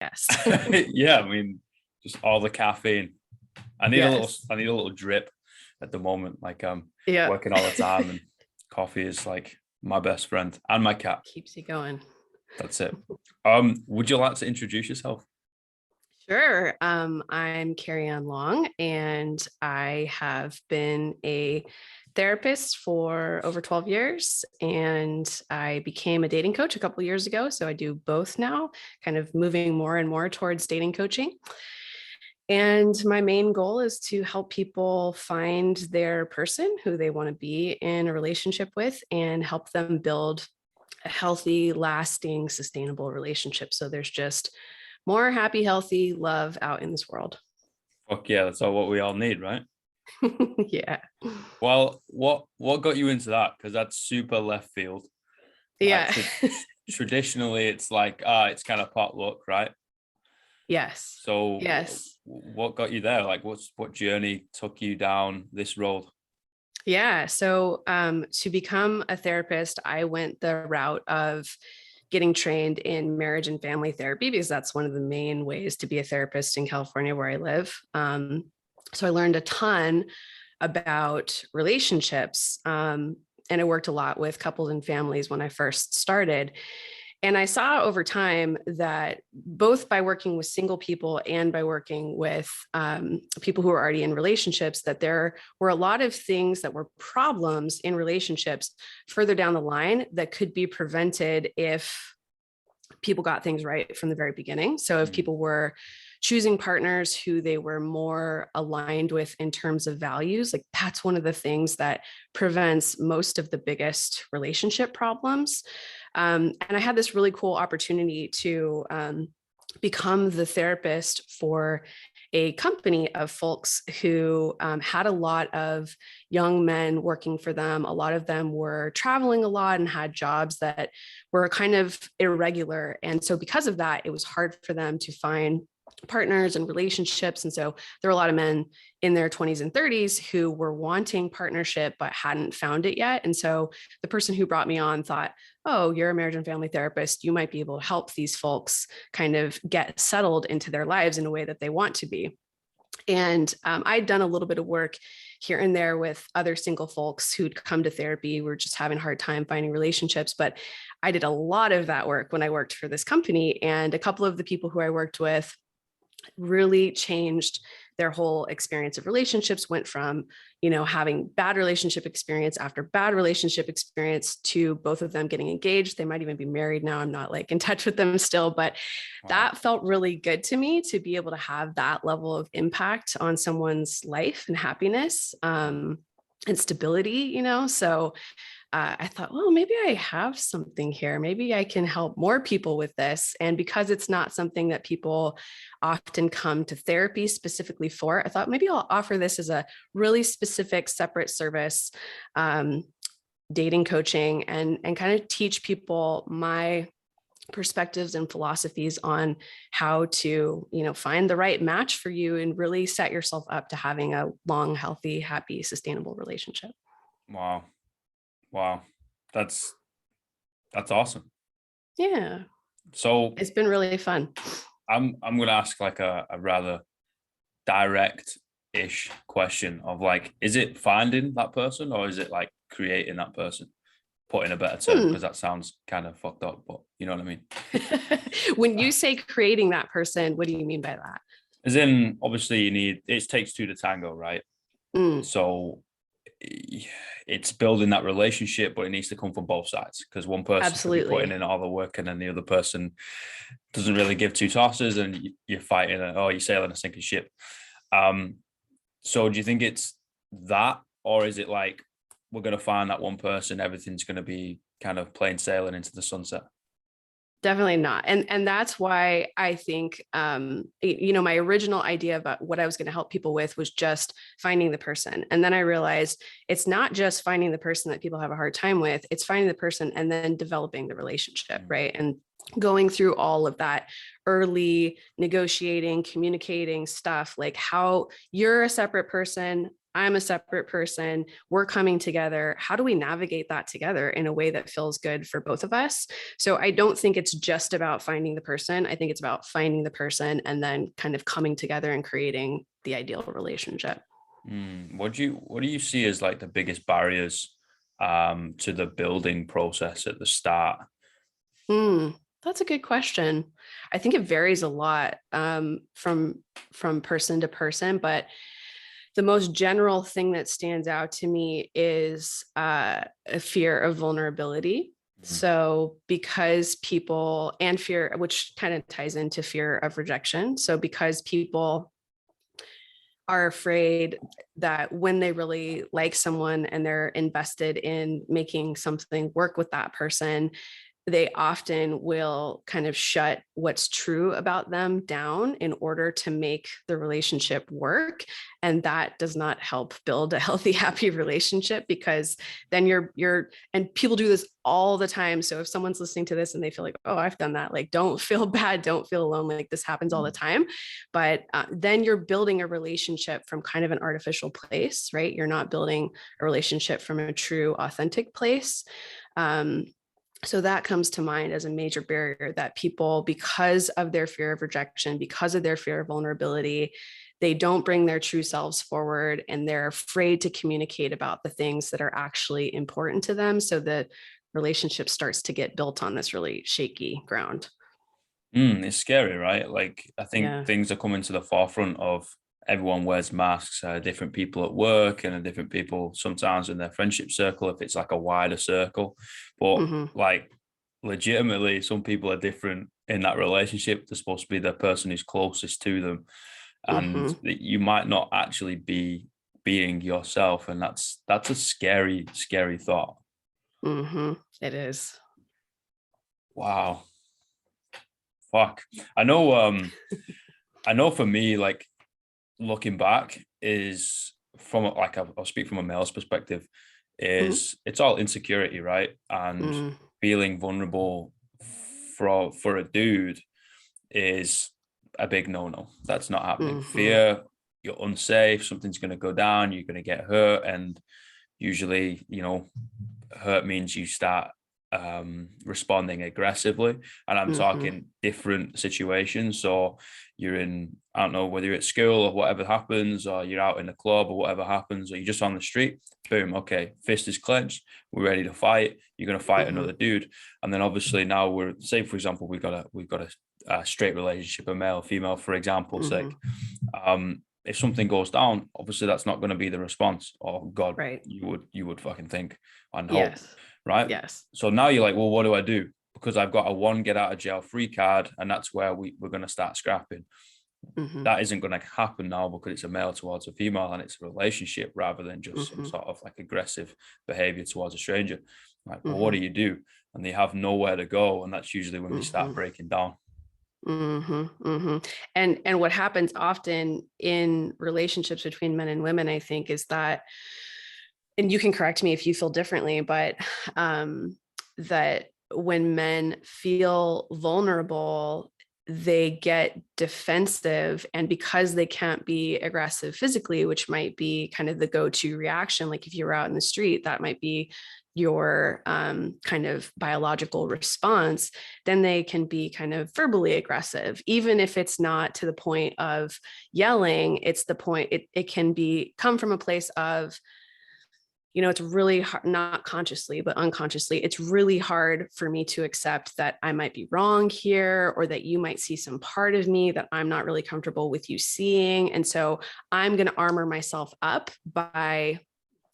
Yes. Yeah, I mean, just all the caffeine. Yes. I need a little drip at the moment. Like I'm Yeah. working all the time, and coffee is like my best friend and my cat. Keeps you going. That's it. Would you like to introduce yourself? Sure. I'm Keriann Long, and I have been a therapist for over 12 years. And I became a dating coach a couple of years ago. So I do both now, kind of moving more and more towards dating coaching. And my main goal is to help people find their person who they want to be in a relationship with and help them build a healthy, lasting, sustainable relationship. So there's just more happy, healthy love out in this world. Fuck yeah, that's all what we all need, right? Yeah. Well, what got you into that? Because that's super left field. Like Yeah. traditionally, it's like it's kind of potluck, right? Yes. So, Yes. what got you there? Like, what journey took you down this road? Yeah. So to become a therapist, I went the route of getting trained in marriage and family therapy because that's one of the main ways to be a therapist in California where I live. So I learned a ton about relationships. And I worked a lot with couples and families when I first started. And I saw over time that both by working with single people and by working with people who are already in relationships, that there were a lot of things that were problems in relationships further down the line that could be prevented if people got things right from the very beginning. So if people were choosing partners who they were more aligned with in terms of values, like that's one of the things that prevents most of the biggest relationship problems. And I had this really cool opportunity to become the therapist for a company of folks who had a lot of young men working for them. A lot of them were traveling a lot and had jobs that were kind of irregular. And so, because of that, it was hard for them to find partners and relationships. And so there were a lot of men in their 20s and 30s who were wanting partnership but hadn't found it yet. And so the person who brought me on thought, oh, you're a marriage and family therapist. You might be able to help these folks kind of get settled into their lives in a way that they want to be. And I'd done a little bit of work here and there with other single folks who'd come to therapy. We're just having a hard time finding relationships. But I did a lot of that work when I worked for this company. And a couple of the people who I worked with really changed their whole experience of relationships, went from, having bad relationship experience after bad relationship experience to both of them getting engaged. They might even be married now. I'm not like in touch with them still, but Wow. that felt really good to me to be able to have that level of impact on someone's life and happiness and stability, So I thought, well, maybe I have something here. Maybe I can help more people with this. And because it's not something that people often come to therapy specifically for, I thought maybe I'll offer this as a really specific, separate service, dating coaching, and kind of teach people my perspectives and philosophies on how to, find the right match for you and really set yourself up to having a long, healthy, happy, sustainable relationship. Wow. Wow. That's awesome. Yeah. So It's been really fun. I'm gonna ask like a rather direct-ish question of like, is it finding that person or is it like creating that person? Put in a better term, because that sounds kind of fucked up, but you know what I mean? When you say creating that person, what do you mean by that? As in, obviously you need, it takes two to tango, right? Mm, So it's building that relationship, but it needs to come from both sides, because one person could be putting absolutely. in all the work and then the other person doesn't really give two tosses, and you're fighting, you're sailing a sinking ship. So do you think it's that, or is it like we're going to find that one person, everything's going to be kind of plain sailing into the sunset? Definitely not. And that's why I think, my original idea about what I was going to help people with was just finding the person. And then I realized it's not just finding the person that people have a hard time with, it's finding the person and then developing the relationship, right? And going through all of that early negotiating, communicating stuff, like how you're a separate person, I'm a separate person. We're coming together. How do we navigate that together in a way that feels good for both of us? So I don't think it's just about finding the person. I think it's about finding the person and then kind of coming together and creating the ideal relationship. What do you see as like the biggest barriers to the building process at the start? Hmm, that's a good question. I think it varies a lot from person to person, but the most general thing that stands out to me is a fear of vulnerability. Mm. So, because people and fear, which kind of ties into fear of rejection. So, because people are afraid that when they really like someone and they're invested in making something work with that person, they often will kind of shut what's true about them down in order to make the relationship work. And that does not help build a healthy, happy relationship, because then and people do this all the time. So if someone's listening to this and they feel like, oh, I've done that, like, don't feel bad, don't feel alone. Like, this happens all the time. But then you're building a relationship from kind of an artificial place, right? You're not building a relationship from a true, authentic place. Um, so that comes to mind as a major barrier that people, because of their fear of rejection, because of their fear of vulnerability, they don't bring their true selves forward, and they're afraid to communicate about the things that are actually important to them. So the relationship starts to get built on this really shaky ground. It's scary, right? Like, I think Yeah. things are coming to the forefront of everyone wears masks, different people at work and different people sometimes in their friendship circle, if it's like a wider circle. But Hmm. like, legitimately, some people are different in that relationship. They're supposed to be the person who's closest to them. And Hmm. that you might not actually be being yourself. And that's a scary, scary thought. Hmm. It is. Wow. Fuck. I know I know for me, like, looking back is from like I'll speak from a male's perspective, Hmm. is it's all insecurity, right? And Hmm. feeling vulnerable for a dude is a big no-no. That's not happening. Hmm. Fear, you're unsafe, something's going to go down, you're going to get hurt, and usually, hurt means you start responding aggressively. And I'm Hmm. talking different situations. So you're in, I don't know, whether you're at school or whatever happens, or you're out in a club or whatever happens, or you're just on the street, boom, okay, fist is clenched, we're ready to fight, you're going to fight Hmm. another dude. And then obviously now we're, say for example, we've got a straight relationship, a male female, for example's Hmm. sake. If something goes down, obviously that's not going to be the response. Oh God, Right. you would fucking think and hope, Yes. right? Yes. So now you're like, well, what do I do? Because I've got a one get out of jail free card, and that's where we're going to start scrapping. Hmm. That isn't going to happen now because it's a male towards a female and it's a relationship rather than just some Hmm. sort of like aggressive behavior towards a stranger. Like, well, what Hmm. do you do? And they have nowhere to go, and that's usually when they start Hmm. breaking down. Hmm. Hmm. And what happens often in relationships between men and women, I think, is that, and you can correct me if you feel differently, but that when men feel vulnerable, they get defensive. And because they can't be aggressive physically, which might be kind of the go-to reaction, like if you were out in the street, that might be your kind of biological response, then they can be kind of verbally aggressive, even if it's not to the point of yelling. It's the point, it can be come from a place of, it's really hard, not consciously, but unconsciously, it's really hard for me to accept that I might be wrong here, or that you might see some part of me that I'm not really comfortable with you seeing. And so I'm going to armor myself up by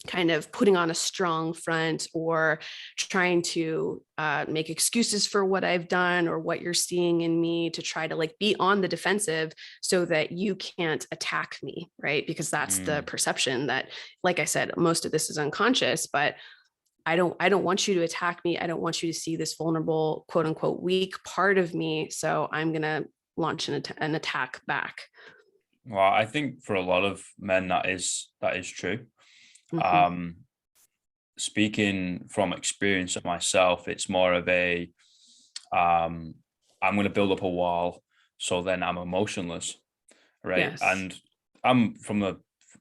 kind of putting on a strong front, or trying to make excuses for what I've done or what you're seeing in me, to try to like be on the defensive so that you can't attack me, right? Because that's the Mm. perception that, like I said, most of this is unconscious, but I don't want you to attack me. I don't want you to see this vulnerable, quote unquote, weak part of me. So I'm going to launch an attack back. Well, I think for a lot of men that is true. Hmm. Um, Speaking from experience of myself, it's more of a um, I'm going to build up a wall, so then I'm emotionless, right? Yes. And I'm from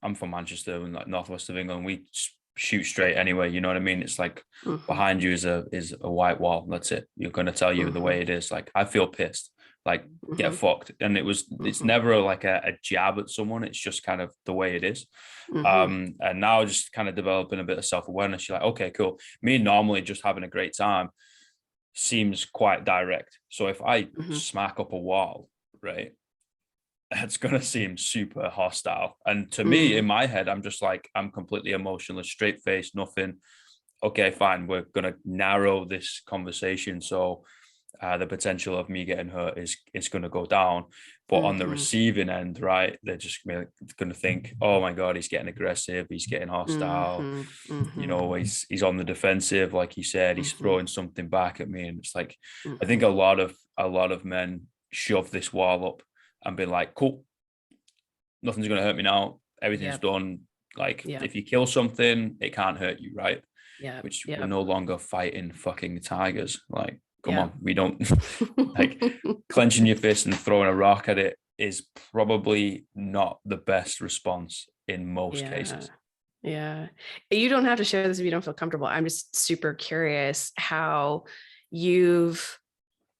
I'm from Manchester and like northwest of England. We shoot straight anyway. You know what I mean? It's like Mm-hmm. behind you is a white wall. That's it. You're going to tell you the way it is. Like I feel pissed. Like get fucked. And it's never like a jab at someone. It's just kind of the way it is. And now just kind of developing a bit of self-awareness. You're like, okay, cool. Me normally just having a great time seems quite direct. So if I smack up a wall, right, that's going to seem super hostile. And to me, in my head, I'm just like, I'm completely emotionless, straight face, nothing. Okay, fine. We're going to narrow this conversation. So the potential of me getting hurt is going to go down. But on the receiving end, right, they're just going to think, oh my God, he's getting aggressive. He's getting hostile. You know, he's on the defensive. Like you said, he's throwing something back at me. And it's like, I think a lot of men shove this wall up and be like, cool, nothing's going to hurt me now. Everything's done. Like if you kill something, it can't hurt you, right? Yeah. Which we're no longer fighting fucking tigers. Like, come on, we don't like clenching your fist and throwing a rock at it is probably not the best response in most cases. Yeah. You don't have to share this if you don't feel comfortable. I'm just super curious how you've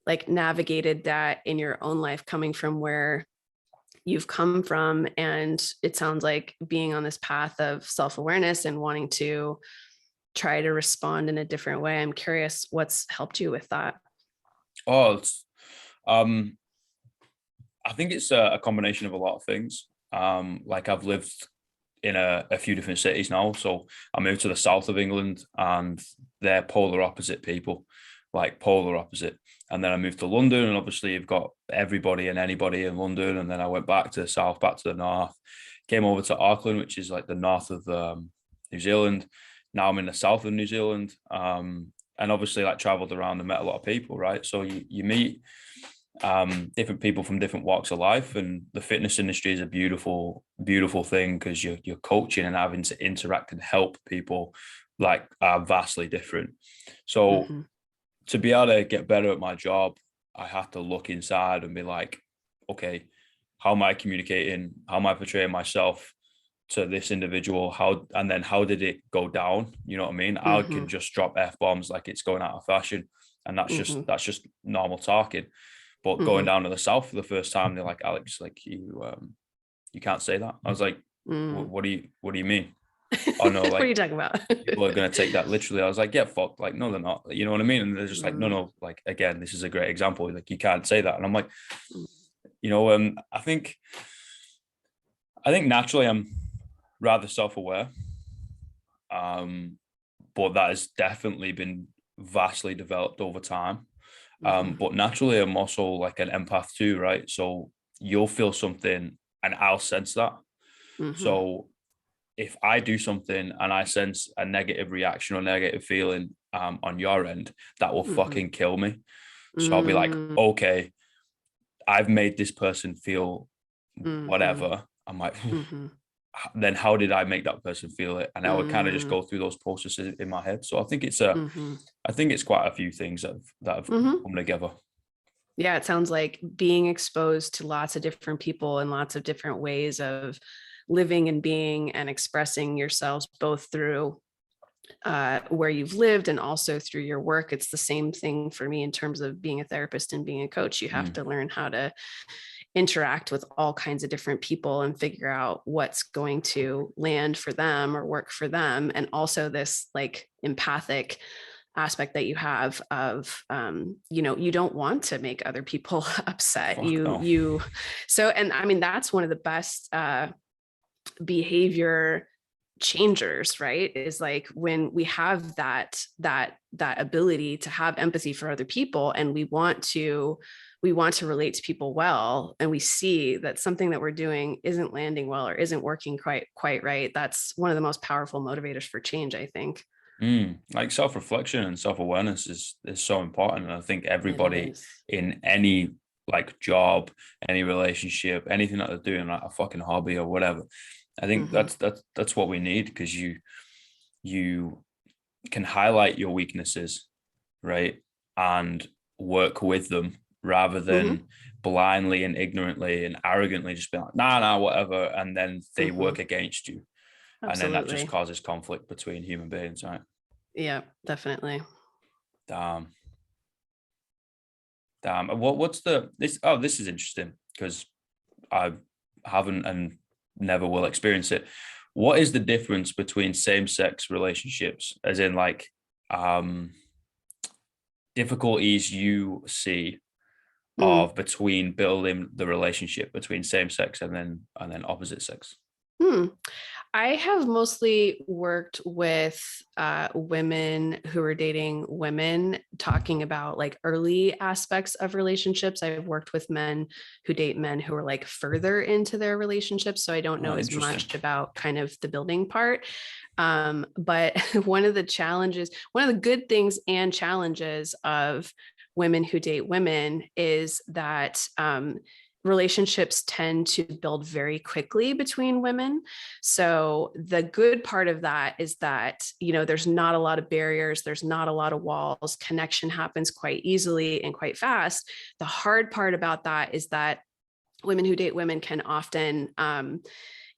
like navigated that in your own life, coming from where you've come from. And it sounds like being on this path of self-awareness and wanting to try to respond in a different way. I'm curious what's helped you with that. Oh, it's, I think it's a combination of a lot of things. Like I've lived in a few different cities now. So I moved to the south of England and they're polar opposite people, like polar opposite. And then I moved to London and obviously you've got everybody and anybody in London. And then I went back to the south, back to the north, came over to Auckland, which is like the north of New Zealand. Now I'm in the south of New Zealand. And obviously like traveled around and met a lot of people, right? So you meet different people from different walks of life, and the fitness industry is a beautiful thing because you're coaching and having to interact and help people like are vastly different. So to be able to get better at my job, I have to look inside and be like, okay, how am I communicating? How am I portraying myself to this individual? How did it go down? You know what I mean? I can just drop F-bombs like it's going out of fashion, and that's just normal talking. But going down to the south for the first time, they're like, Alex, like you can't say that. I was like, what do you mean? Oh no, like what are you talking about? people are gonna take that literally. I was like, yeah, fuck, like no, they're not. You know what I mean? And they're just like, no, like again, this is a great example. Like you can't say that. And I'm like, I think naturally I'm rather self-aware, but that has definitely been vastly developed over time. But naturally I'm also like an empath too, right? So you'll feel something and I'll sense that. So if I do something and I sense a negative reaction or negative feeling on your end, that will fucking kill me. So I'll be like, okay, I've made this person feel whatever. I'm like, then how did I make that person feel it? And I would kind of just go through those processes in my head. So I think it's quite a few things that have come together. Yeah, it sounds like being exposed to lots of different people and lots of different ways of living and being and expressing yourselves, both through where you've lived and also through your work. It's the same thing for me in terms of being a therapist and being a coach. You have to learn how to interact with all kinds of different people and figure out what's going to land for them or work for them. And also this like empathic aspect that you have of you don't want to make other people upset. So and I mean that's one of the best behavior changers, right? Is like when we have that ability to have empathy for other people and we want to relate to people well, and we see that something that we're doing isn't landing well or isn't working quite right. That's one of the most powerful motivators for change, I think. Like self-reflection and self-awareness is so important. And I think everybody in any like job, any relationship, anything that they're doing, like a fucking hobby or whatever, I think that's what we need, because you can highlight your weaknesses, right, and work with them rather Mm-hmm. than blindly and ignorantly and arrogantly just being like, nah, whatever. And then they Mm-hmm. work against you. And then that just Absolutely. causes conflict between human beings, right? Yeah, definitely. Damn. Damn. What's this? Oh, this is interesting because I haven't and never will experience it. What is the difference between same-sex relationships, as in like um difficulties you see Mm. of between building the relationship between same sex and then opposite sex? Hmm. I have mostly worked with women who are dating women, talking about like early aspects of relationships. I've worked with men who date men who are like further into their relationships. So I don't know Oh, as interesting. much about kind of the building part. But one of the challenges, one of the good things and challenges of women who date women is that relationships tend to build very quickly between women. So the good part of that is that, you know, there's not a lot of barriers, there's not a lot of walls, connection happens quite easily and quite fast. The hard part about that is that women who date women can often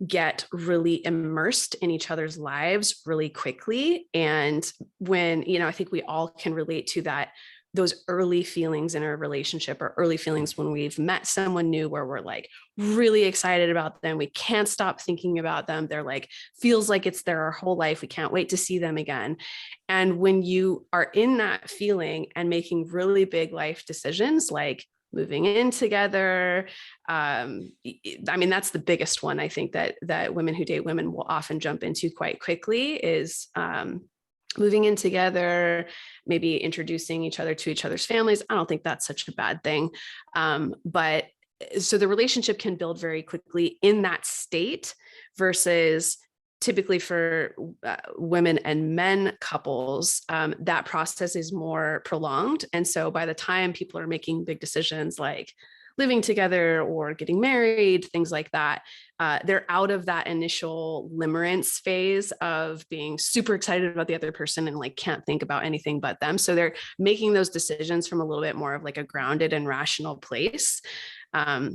get really immersed in each other's lives really quickly. And when, you know, I think we all can relate to that, those early feelings in our relationship or early feelings when we've met someone new where we're like really excited about them. We can't stop thinking about them. They're like, feels like it's their whole life. We can't wait to see them again. And when you are in that feeling and making really big life decisions, like moving in together, I mean, that's the biggest one I think that women who date women will often jump into quite quickly is moving in together, maybe introducing each other to each other's families. I don't think that's such a bad thing. But so the relationship can build very quickly in that state versus typically for women and men couples, that process is more prolonged. And so by the time people are making big decisions like living together or getting married, things like that, they're out of that initial limerence phase of being super excited about the other person and like can't think about anything but them. So they're making those decisions from a little bit more of like a grounded and rational place.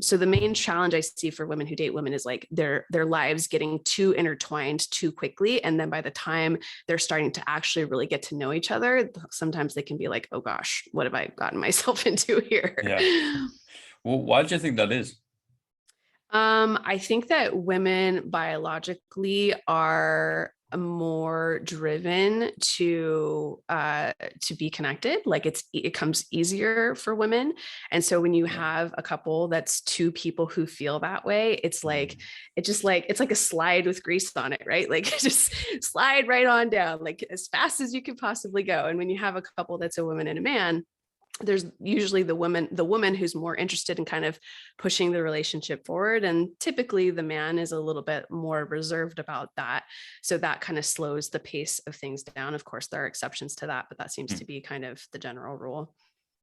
So the main challenge I see for women who date women is like their lives getting too intertwined too quickly, and then by the time they're starting to actually really get to know each other, sometimes they can be like, "Oh gosh, what have I gotten myself into here?" Yeah. Well, why do you think that is? I think that women biologically are more driven to be connected. Like it comes easier for women. And so when you Yeah. have a couple that's two people who feel that way, it's like it's like a slide with grease on it, right? Like just slide right on down, like as fast as you can possibly go. And when you have a couple that's a woman and a man, there's usually the woman who's more interested in kind of pushing the relationship forward, and typically the man is a little bit more reserved about that, so that kind of slows the pace of things down. Of course there are exceptions to that, but that seems Hmm. to be kind of the general rule.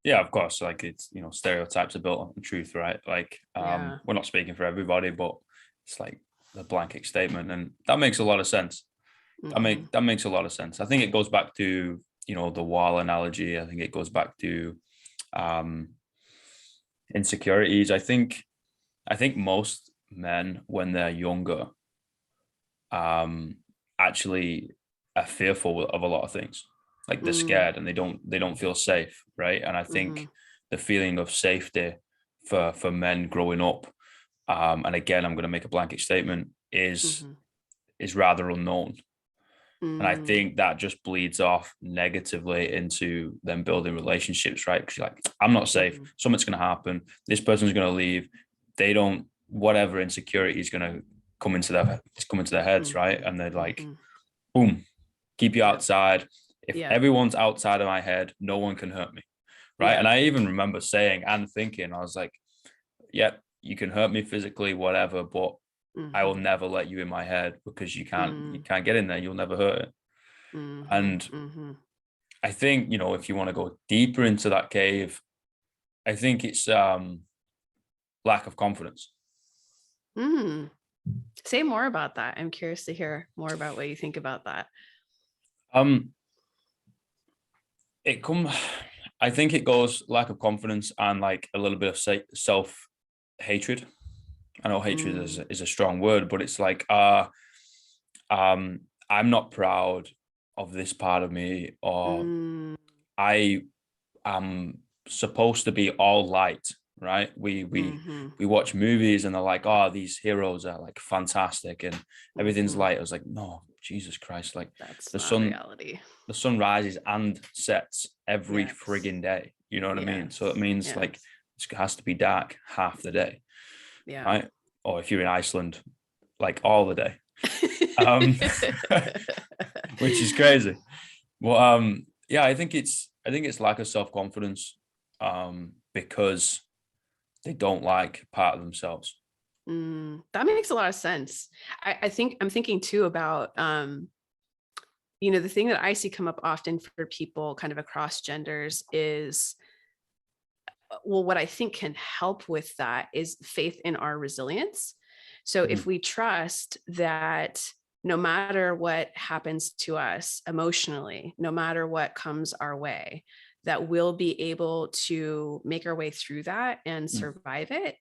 Yeah, of course. Like it's, stereotypes are built on the truth, right? Like Yeah. we're not speaking for everybody, but it's like the blanket statement. And that makes a lot of sense. Mm-hmm. That makes a lot of sense. I think it goes back to, the wall analogy. I think it goes back to um insecurities. I think most men when they're younger um actually are fearful of a lot of things. Like they're Mm, scared and they don't feel safe, right? And I mm-hmm. think the feeling of safety for men growing up, and again I'm going to make a blanket statement, is Mm-hmm. rather unknown. And I Mm, think that just bleeds off negatively into them building relationships, right? Because you're like, I'm not safe. mm-hmm. Something's going to happen. This person's going to leave. They don't, whatever insecurity is going to come into their heads, right? Mm-hmm. And they're like, Mm-hmm. boom, keep you Yep. outside. If Yep. everyone's outside of my head, no one can hurt me, right? And Yep. I even remember saying and thinking, I was like, yep, you can hurt me physically, whatever, but I will Mm-hmm. never let you in my head because you Mm, can't get in there. You'll never hurt it. mm-hmm. And Mm-hmm. I think, if you want to go deeper into that cave, I think it's lack of confidence. Mm. Say more about that. I'm curious to hear more about what you think about that. Um, it come I think it goes lack of confidence and like a little bit of self-hatred. I know hatred is a strong word, but it's like, I'm not proud of this part of me, or Mm, I am supposed to be all light, right? mm-hmm, We watch movies and they're like, oh, these heroes are like fantastic and everything's mm-hmm. light. I was like, no, Jesus Christ, like That's the not sun reality. the sun rises and sets every Yes. frigging day. You know what I mean? So it Yes. means like Yes. it has to be dark half the day, Yeah. right? Or if you're in Iceland, like all the day. Um, which is crazy. Well, yeah, I think it's lack of self-confidence, because they don't like part of themselves. That makes a lot of sense. I think I'm thinking too about, the thing that I see come up often for people kind of across genders is, well, what I think can help with that is faith in our resilience. So if Mhm. we trust that no matter what happens to us emotionally, no matter what comes our way, that we'll be able to make our way through that and Mm. survive it,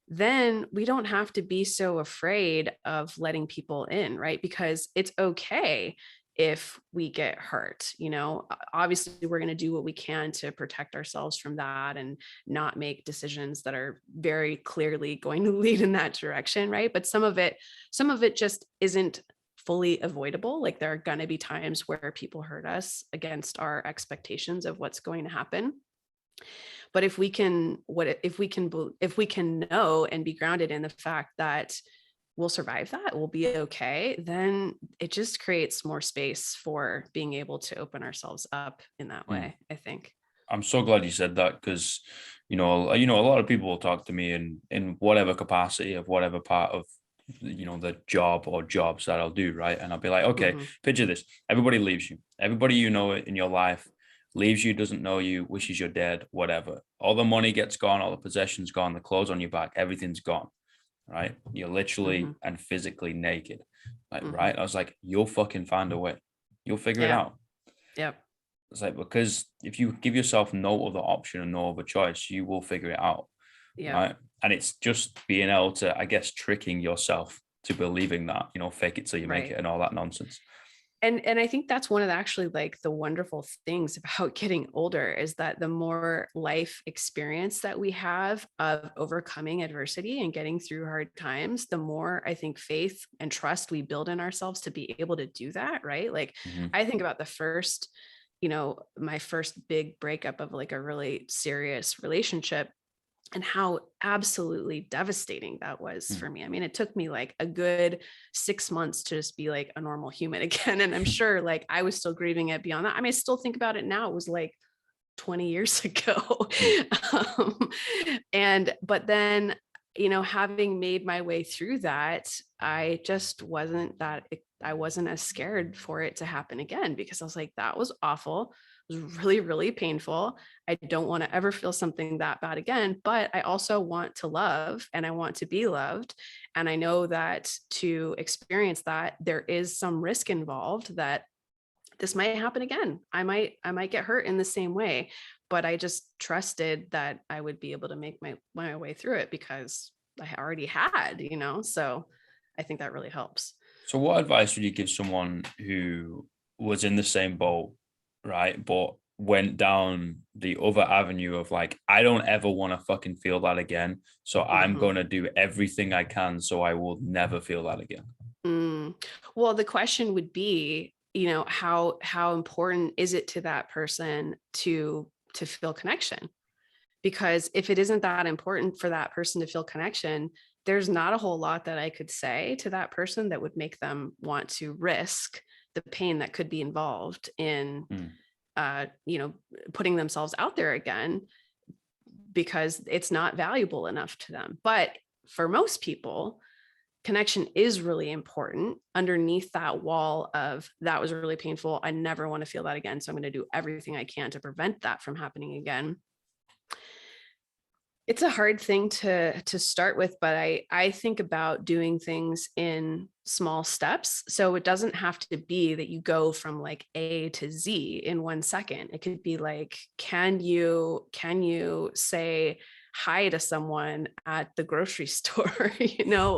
then we don't have to be so afraid of letting people in, right? Because it's okay if we get hurt. Obviously we're going to do what we can to protect ourselves from that and not make decisions that are very clearly going to lead in that direction, right? But some of it just isn't fully avoidable. Like there are going to be times where people hurt us against our expectations of what's going to happen. But if we can know and be grounded in the fact that we'll survive, that we'll be okay, then it just creates more space for being able to open ourselves up in that Mm. way, I think. I'm so glad you said that because, a lot of people will talk to me in whatever capacity of whatever part of, the job or jobs that I'll do, right? And I'll be like, okay, Mm-hmm. picture this. Everybody leaves you. Everybody in your life leaves you, doesn't know you, wishes you're dead, whatever. All the money gets gone, all the possessions gone, the clothes on your back, everything's gone, right? You're Mm-hmm. literally and physically naked. Like, Mm-hmm. right? I was like, you'll fucking find a way. You'll figure it Yeah. out. Yep. It's like, because if you give yourself no other option and no other choice, you will figure it out, Yep. right? And it's just being able to, I guess, tricking yourself to believing that, fake it till you make Right. it and all that nonsense. And I think that's one of actually like the wonderful things about getting older is that the more life experience that we have of overcoming adversity and getting through hard times, the more I think faith and trust we build in ourselves to be able to do that, right? Like Mm-hmm. I think about my first big breakup of like a really serious relationship and how absolutely devastating that was for me. I mean, it took me like a good 6 months to just be like a normal human again. And I'm sure like I was still grieving it beyond that. I mean, I still think about it now. It was like 20 years ago. Mm-hmm. um, but then, having made my way through that, I wasn't as scared for it to happen again because I was like, that was awful. It was really, really painful. I don't want to ever feel something that bad again, but I also want to love and I want to be loved. And I know that to experience that, there is some risk involved that this might happen again. I might get hurt in the same way, but I just trusted that I would be able to make my way through it because I already had, so I think that really helps. So, what advice would you give someone who was in the same boat, right? But went down the other avenue of like, I don't ever want to fucking feel that again. So I'm Mhm. going to do everything I can so I will never feel that again. Mm. Well, the question would be, how important is it to that person to feel connection? Because if it isn't that important for that person to feel connection, there's not a whole lot that I could say to that person that would make them want to risk the pain that could be involved in Mm. uh, you know, putting themselves out there again because it's not valuable enough to them. But for most people, connection is really important underneath that wall of that was really painful. I never want to feel that again. So I'm going to do everything I can to prevent that from happening again. It's a hard thing to start with, but I think about doing things in small steps. So it doesn't have to be that you go from like A to Z in 1 second. It could be like, can you say hi to someone at the grocery store,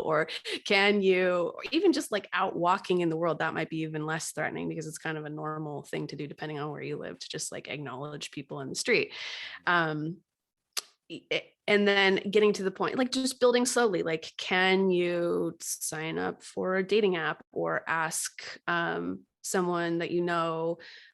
or can you, or even just like out walking in the world, that might be even less threatening because it's kind of a normal thing to do depending on where you live, to just like acknowledge people in the street. Um, and then getting to the point, like just building slowly, like, can you sign up for a dating app or ask someone that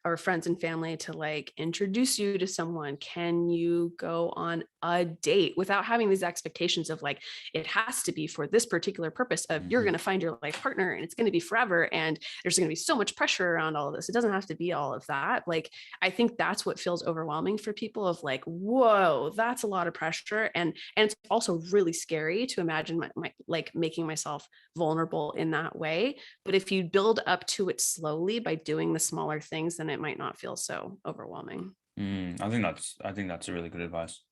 or friends and family to like introduce you to someone? Can you go on a date without having these expectations of like, it has to be for this particular purpose of you're going to find your life partner and it's going to be forever and there's going to be so much pressure around all of this? It doesn't have to be all of that. Like, I think that's what feels overwhelming for people, of like, whoa, that's a lot of pressure. And it's also really scary to imagine my like making myself vulnerable in that way. But if you build up to it slowly by doing the smaller things, then it might not feel so overwhelming. I think that's a really good advice.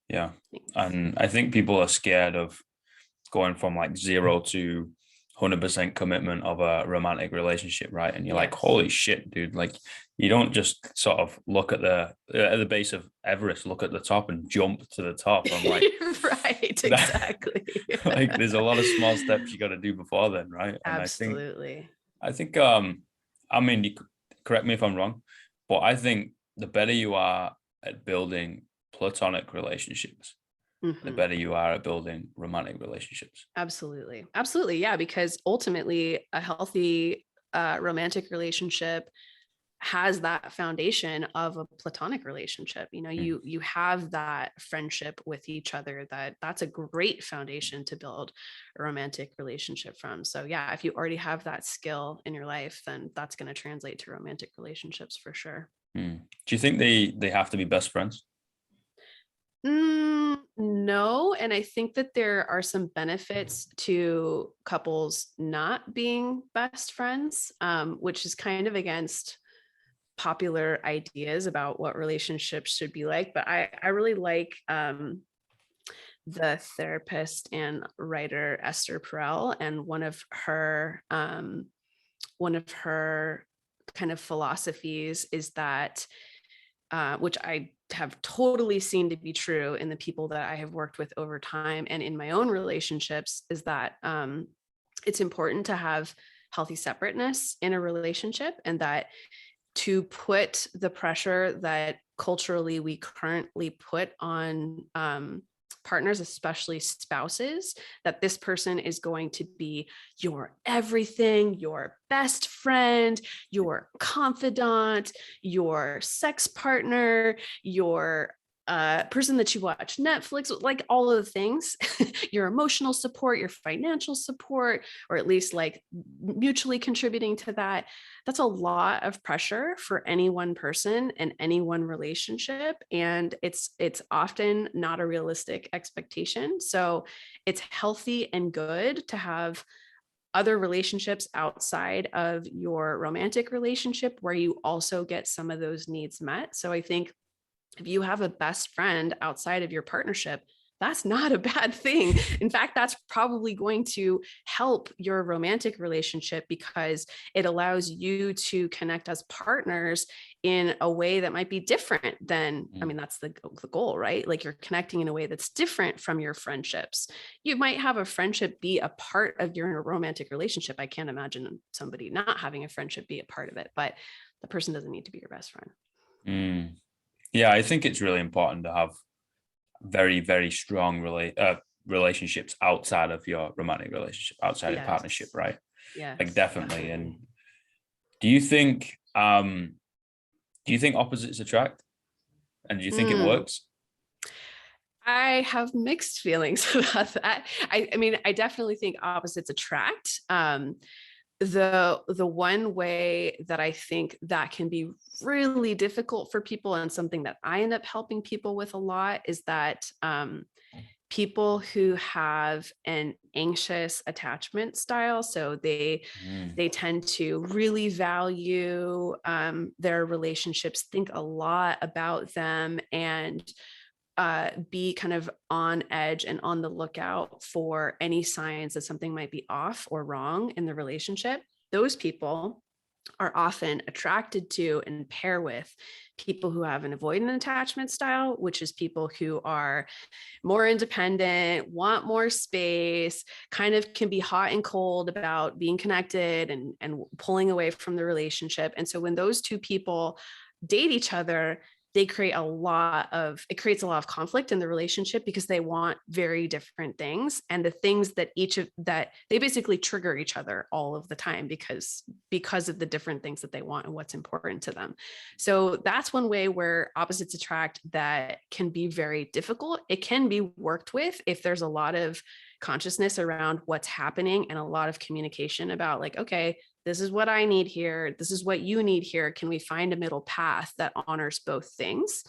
Yeah. Thanks. And I think people are scared of going from like 0 to 100% commitment of a romantic relationship, right? And you're like, Yes. holy shit, dude. Like, you don't just sort of look at the base of Everest, look at the top and jump to the top. I'm like, right, exactly. like, there's a lot of small steps you got to do before then, right? And Absolutely. I think I mean, you correct me if I'm wrong, but I think the better you are at building platonic relationships, the Mhm. better you are at building romantic relationships. Absolutely. Absolutely. Yeah. Because ultimately, a healthy romantic relationship has that foundation of a platonic relationship. Mm. You have that friendship with each other, that's a great foundation to build a romantic relationship from. So yeah, if you already have that skill in your life, then that's going to translate to romantic relationships for sure. Mm. Do you think they have to be best friends? No. And I think that there are some benefits to couples not being best friends, which is kind of against popular ideas about what relationships should be like. But I really like the therapist and writer Esther Perel, and one of her kind of philosophies is that, which I have totally seen to be true in the people that I have worked with over time and in my own relationships, is that it's important to have healthy separateness in a relationship, and that to put the pressure that culturally we currently put on partners, especially spouses, that this person is going to be your everything, your best friend, your confidant, your sex partner, your person that you watch Netflix, like all of the things, your emotional support, your financial support, or at least like mutually contributing to that. That's a lot of pressure for any one person and any one relationship. And it's often not a realistic expectation. So it's healthy and good to have other relationships outside of your romantic relationship where you also get some of those needs met. So I think if you have a best friend outside of your partnership, that's not a bad thing. In fact, that's probably going to help your romantic relationship because it allows you to connect as partners in a way that might be different than, I mean, that's the goal, right? Like, you're connecting in a way that's different from your friendships. You might have a friendship be a part of your romantic relationship. I can't imagine somebody not having a friendship be a part of it, but the person doesn't need to be your best friend. Mm. Yeah, I think it's really important to have very, very strong relationships outside of your romantic relationship, outside of Yes. partnership, right? Yes. Like, definitely. Definitely. And do you think opposites attract? And do you think it Mm. works? I have mixed feelings about that. I mean, I definitely think opposites attract. The one way that I think that can be really difficult for people, and something that I end up helping people with a lot, is that people who have an anxious attachment style, so they tend to really value their relationships, think a lot about them, and be kind of on edge and on the lookout for any signs that something might be off or wrong in the relationship, those people are often attracted to and pair with people who have an avoidant attachment style, which is people who are more independent, want more space, kind of can be hot and cold about being connected and pulling away from the relationship. And so when those two people date each other, it creates a lot of conflict in the relationship because they want very different things, and the things that they basically trigger each other all of the time because of the different things that they want and what's important to them. So that's one way where opposites attract that can be very difficult. It can be worked with if there's a lot of consciousness around what's happening and a lot of communication about like, okay, this is what I need here. This is what you need here. Can we find a middle path that honors both things?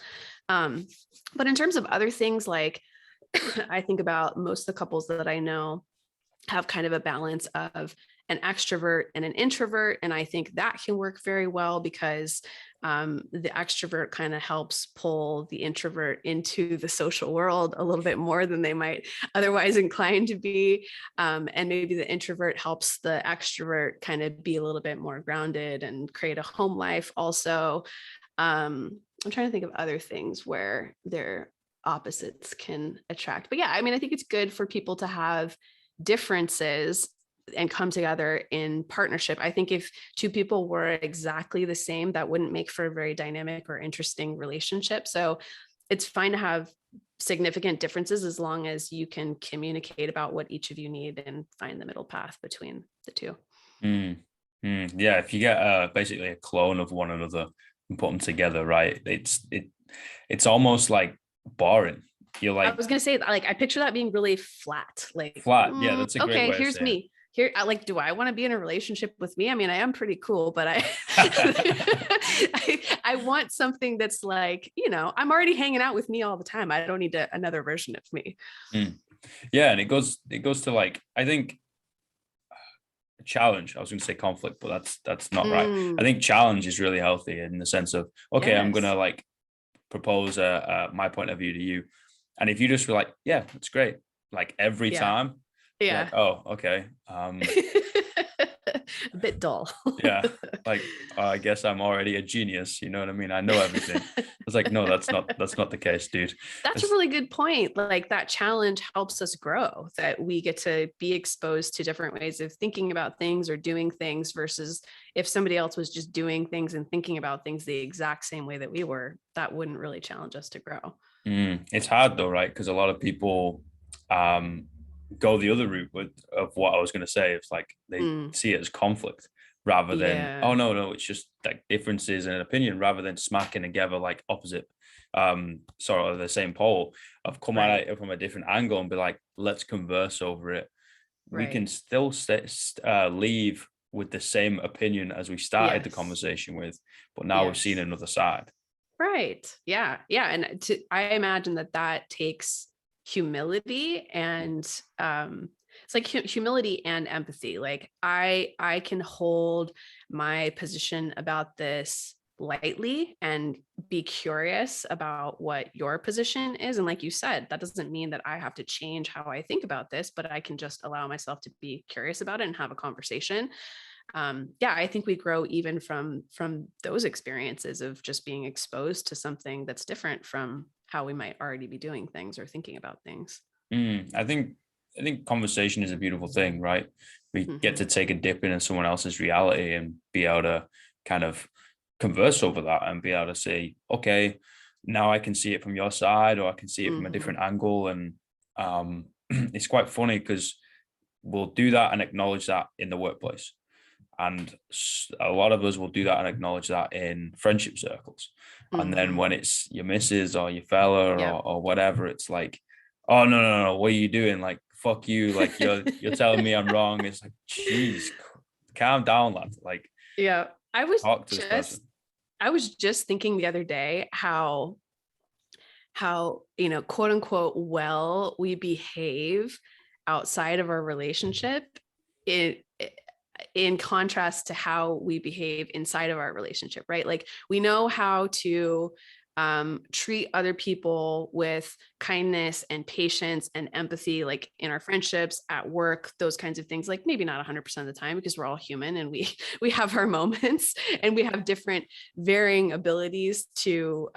But in terms of other things, like I think about most of the couples that I know have kind of a balance of an extrovert and an introvert. And I think that can work very well because the extrovert kind of helps pull the introvert into the social world a little bit more than they might otherwise inclined to be. And maybe the introvert helps the extrovert kind of be a little bit more grounded and create a home life also. I'm trying to think of other things where their opposites can attract. But yeah, I mean, I think it's good for people to have differences and come together in partnership. I think if two people were exactly the same, that wouldn't make for a very dynamic or interesting relationship. So it's fine to have significant differences as long as you can communicate about what each of you need and find the middle path between the two. Yeah, if you get basically a clone of one another and put them together, right? It's almost like boring. You're like, I was gonna say, like, I picture that being really flat. Like, flat. Yeah, that's a great okay, way here's of saying me. Here, like, do I want to be in a relationship with me? I mean, I am pretty cool, but I want something that's like, I'm already hanging out with me all the time. I don't need another version of me. Yeah, and it goes to like, I think challenge. I was going to say conflict, but that's not right. I think challenge is really healthy in the sense of, okay, I'm going to like propose my point of view to you, and if you just were like, yeah, that's great, like every time, like, oh, okay, a bit dull. Yeah, like, I guess I'm already a genius, you know what I mean? I know everything. I was like, no, that's not the case, dude. That's a really good point. Like, that challenge helps us grow, that we get to be exposed to different ways of thinking about things or doing things, versus if somebody else was just doing things and thinking about things the exact same way that we were, that wouldn't really challenge us to grow. It's hard though, right? Because a lot of people go the other route of what I was going to say. It's like they see it as conflict rather than, oh no, it's just like differences in an opinion, rather than smacking together like opposite sort of the same pole. I've come at it from a different angle and be like, let's converse over it. We can still leave with the same opinion as we started the conversation with, but now we've seen another side. Right. Yeah. And I imagine that takes humility, and it's like humility and empathy. Like, I can hold my position about this lightly and be curious about what your position is. And like you said, that doesn't mean that I have to change how I think about this, but I can just allow myself to be curious about it and have a conversation. I think we grow even from those experiences of just being exposed to something that's different from how we might already be doing things or thinking about things. I think conversation is a beautiful thing, right? We get to take a dip into someone else's reality and be able to kind of converse over that and be able to say, okay, now I can see it from your side, or I can see it from a different angle. And it's quite funny because we'll do that and acknowledge that in the workplace. And a lot of us will do that and acknowledge that in friendship circles. And then when it's your missus or your fella or whatever, it's like, oh, no, what are you doing? Like, fuck you. Like, you're telling me I'm wrong. It's like, geez, calm down, lad. Like, I was just thinking the other day how quote unquote well we behave outside of our relationship in contrast to how we behave inside of our relationship, right? Like, we know how to treat other people with kindness and patience and empathy, like in our friendships, at work, those kinds of things. Like maybe not 100% of the time, because we're all human and we have our moments and we have different varying abilities to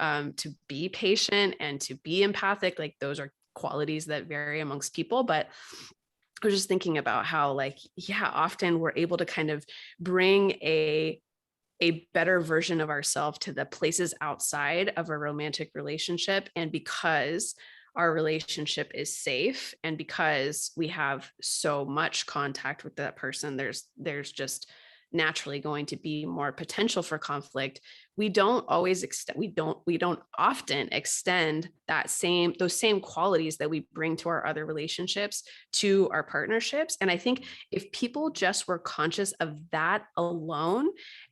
be patient and to be empathic. Like those are qualities that vary amongst people. But I was just thinking about how, like, yeah, often we're able to kind of bring a better version of ourselves to the places outside of a romantic relationship. And because our relationship is safe and because we have so much contact with that person, there's just naturally going to be more potential for conflict. We don't always extend, we don't often extend those same qualities that we bring to our other relationships to our partnerships. And I think if people just were conscious of that alone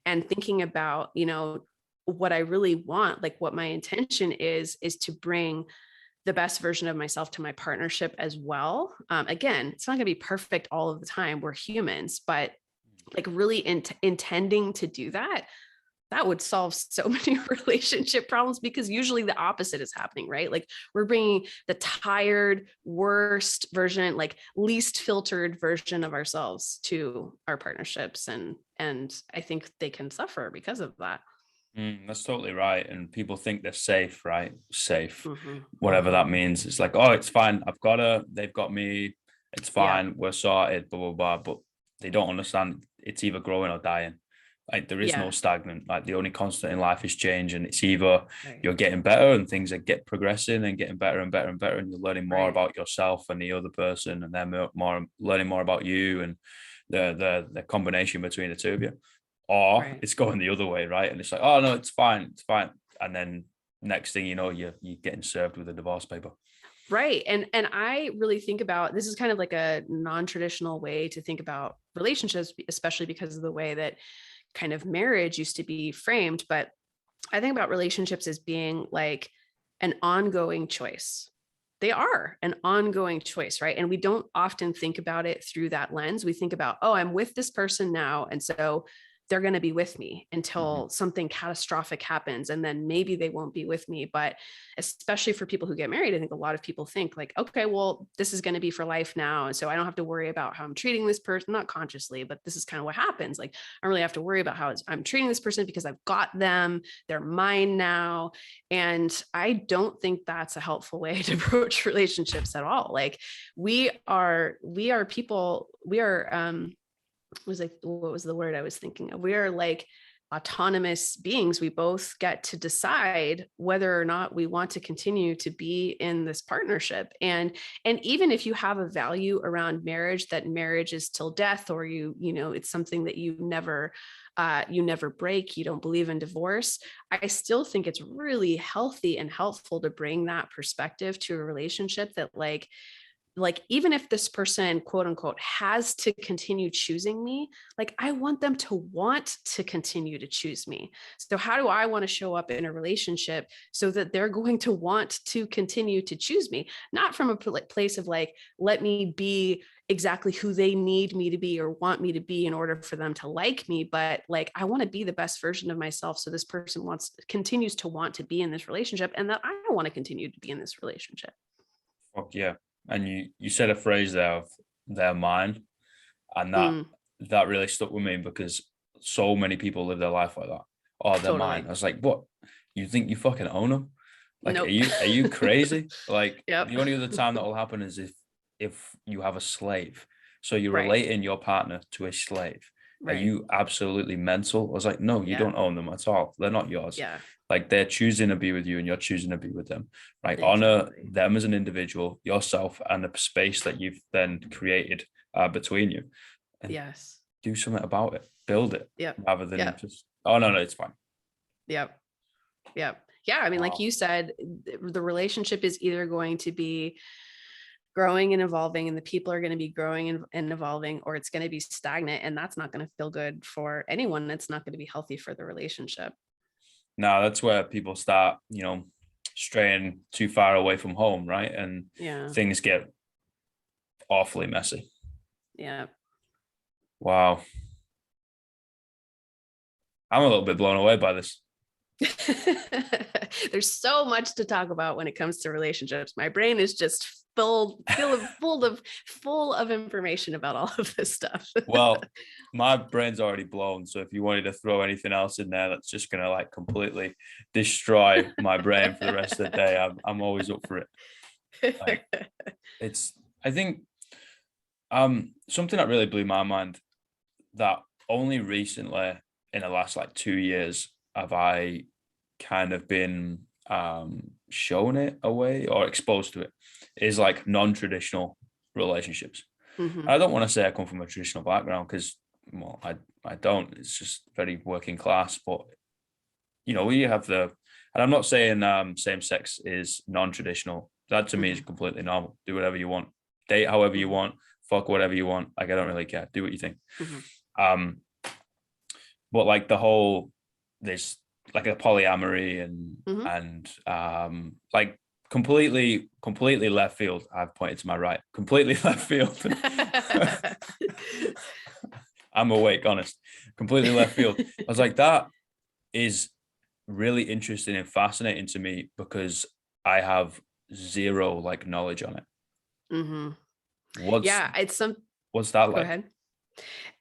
and thinking about, what I really want, like what my intention is to bring the best version of myself to my partnership as well. Again, it's not going to be perfect all of the time. We're humans, but like really intending to do that, that would solve so many relationship problems, because usually the opposite is happening, right? Like we're bringing the tired, worst version, like least filtered version of ourselves to our partnerships. And I think they can suffer because of that. That's totally right. And people think they're safe, right? Safe, Mm-hmm. whatever Mm-hmm. that means. It's like, oh, it's fine. I've got her. They've got me. It's Yeah. fine. We're sorted, blah, blah, blah. But they don't understand it's either growing or dying. Like there is no Yeah. stagnant. Like the only constant in life is change. And it's either Right. you're getting better and things are get progressing and getting better and better and better. And you're learning more Right. about yourself and the other person, and then more learning more about you and the combination between the two of you, or Right. it's going the other way, right? And it's like, oh no, it's fine, and then next thing you know, you're getting served with a divorce paper. Right. And I really think about, this is kind of like a non-traditional way to think about relationships, especially because of the way that kind of marriage used to be framed. But I think about relationships as being like an ongoing choice. They are an ongoing choice, right? And we don't often think about it through that lens. We think about, oh, I'm with this person now, and so they're going to be with me Mhm. until something catastrophic happens, and then maybe they won't be with me. But especially for people who get married, I think a lot of people think like, okay, well, this is going to be for life now, and so I don't have to worry about how I'm treating this person, not consciously, but this is kind of what happens. Like, I don't really have to worry about how I'm treating this person because I've got them, they're mine now. And I don't think that's a helpful way to approach relationships at all. Like we are people, we are was like, what was the word I was thinking of? We are like autonomous beings. We both get to decide whether or not we want to continue to be in this partnership. And even if you have a value around marriage, that marriage is till death, or it's something that you never break, you don't believe in divorce, I still think it's really healthy and helpful to bring that perspective to a relationship, that like even if this person, quote unquote, has to continue choosing me, like I want them to want to continue to choose me. So how do I want to show up in a relationship so that they're going to want to continue to choose me? Not from a place of like, let me be exactly who they need me to be or want me to be in order for them to like me, but like I want to be the best version of myself, so this person continues to want to be in this relationship, and that I want to continue to be in this relationship. Fuck yeah. And you said a phrase there of "they're mine," and that Mm, that really stuck with me because so many people live their life like that. Oh, they're mine. totally. I was like, what? You think you fucking own them? Like, are Nope. you crazy? Like, Yep. the only other time that will happen is if you have a slave. So you're Right. relating your partner to a slave. Are Right. you absolutely mental? I was like, no, you Yeah. don't own them at all. They're not yours. Yeah. Like they're choosing to be with you and you're choosing to be with them. Right. Honor Exactly. them as an individual, yourself, and the space that you've then created between you. And Yes. do something about it. Build it Yep. rather than Yep. just, oh no, no, it's fine. Yep. Yep. Yeah. I mean, like Wow. you said, the relationship is either going to be growing and evolving, and the people are going to be growing and evolving, or it's going to be stagnant. And that's not going to feel good for anyone. It's not going to be healthy for the relationship. Now that's where people start, straying too far away from home, right? And Yeah. things get awfully messy. Yeah. Wow. I'm a little bit blown away by this. There's so much to talk about when it comes to relationships. My brain is just full of information about all of this stuff. Well, my brain's already blown. So if you wanted to throw anything else in there that's just gonna like completely destroy my brain for the rest of the day, I'm always up for it. Like it's I think something that really blew my mind, that only recently in the last like 2 years have I kind of been shown it away or exposed to it, is like non-traditional relationships. Mhm. I don't want to say I come from a traditional background because, well, I don't. It's just very working class. But we have and I'm not saying same sex is non-traditional. That to me is Mhm. completely normal. Do whatever you want, date however you Mhm. want, fuck whatever you want. Like I don't really care. Do what you think. Mhm. Um, but like there's like a polyamory Mhm. and like completely left field. I've pointed to my right, completely left field. I'm awake, honest, completely left field. I was like, that is really interesting and fascinating to me because I have zero like knowledge on it. Mhm. What's Yeah, it's some what's that go like? ahead.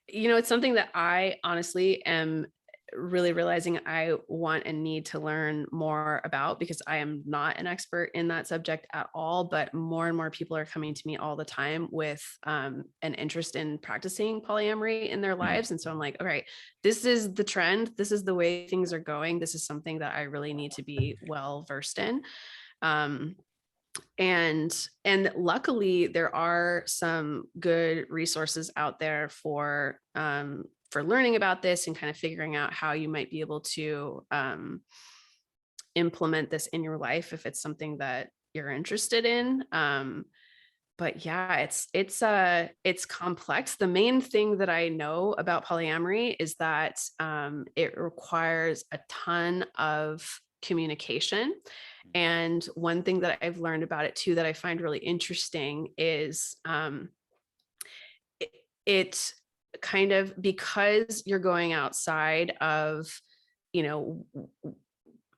It's something that I honestly am really realizing I want and need to learn more about, because I am not an expert in that subject at all. But more and more people are coming to me all the time with an interest in practicing polyamory in their Mm, lives. And so I'm like, all right, this is the trend. This is the way things are going. This is something that I really need to be well versed in. Um, and luckily there are some good resources out there for learning about this and kind of figuring out how you might be able to implement this in your life if it's something that you're interested in. But yeah, it's complex. The main thing that I know about polyamory is that it requires a ton of communication. And one thing that I've learned about it too that I find really interesting is it, it kind of, because you're going outside of you know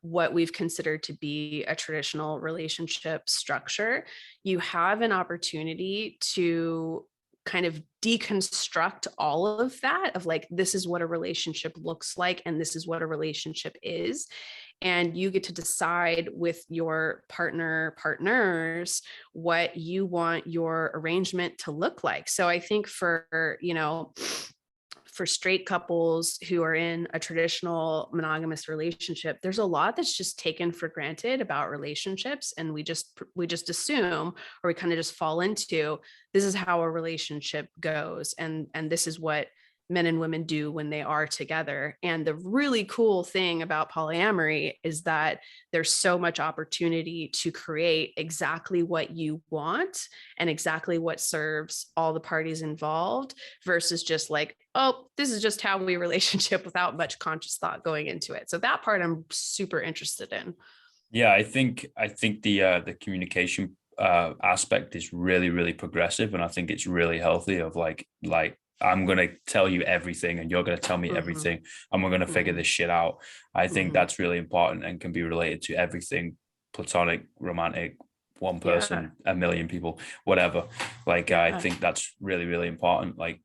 what we've considered to be a traditional relationship structure, you have an opportunity to kind of deconstruct all of that, of like, this is what a relationship looks like and this is what a relationship is. And you get to decide with your partners what you want your arrangement to look like. So I think for straight couples who are in a traditional monogamous relationship, there's a lot that's just taken for granted about relationships, and we just assume, or we kind of just fall into, this is how a relationship goes, and this is what men and women do when they are together. And the really cool thing about polyamory is that there's so much opportunity to create exactly what you want and exactly what serves all the parties involved, versus just like, oh, this is just how we relationship, without much conscious thought going into it. So that part I'm super interested in. Yeah, I think the communication aspect is really progressive, and I think it's really healthy. Of like I'm gonna tell you everything, and you're gonna tell me Mm-hmm. everything, and we're gonna figure Mm-hmm. this shit out. I think Mm-hmm. that's really important and can be related to everything: platonic, romantic, one Yeah. person, a million people, whatever. Like I Yeah. think that's really important. Like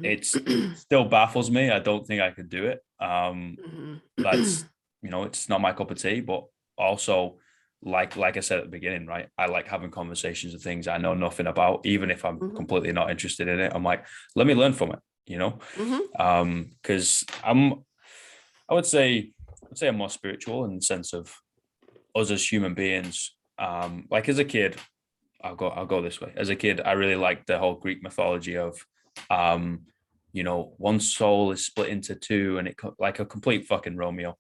it's Mm-hmm. still baffles me. I don't think I could do it. Mm-hmm. That's it's not my cup of tea, but also like I said at the beginning, right? I like having conversations of things I know nothing about, even if I'm Mm-hmm. completely not interested in it. I'm like, let me learn from it, Mm-hmm. because I would say I'm more spiritual in the sense of us as human beings. Like as a kid, I'll go this way. As a kid, I really liked the whole Greek mythology of, um, one soul is split into two, and like a complete fucking Romeo,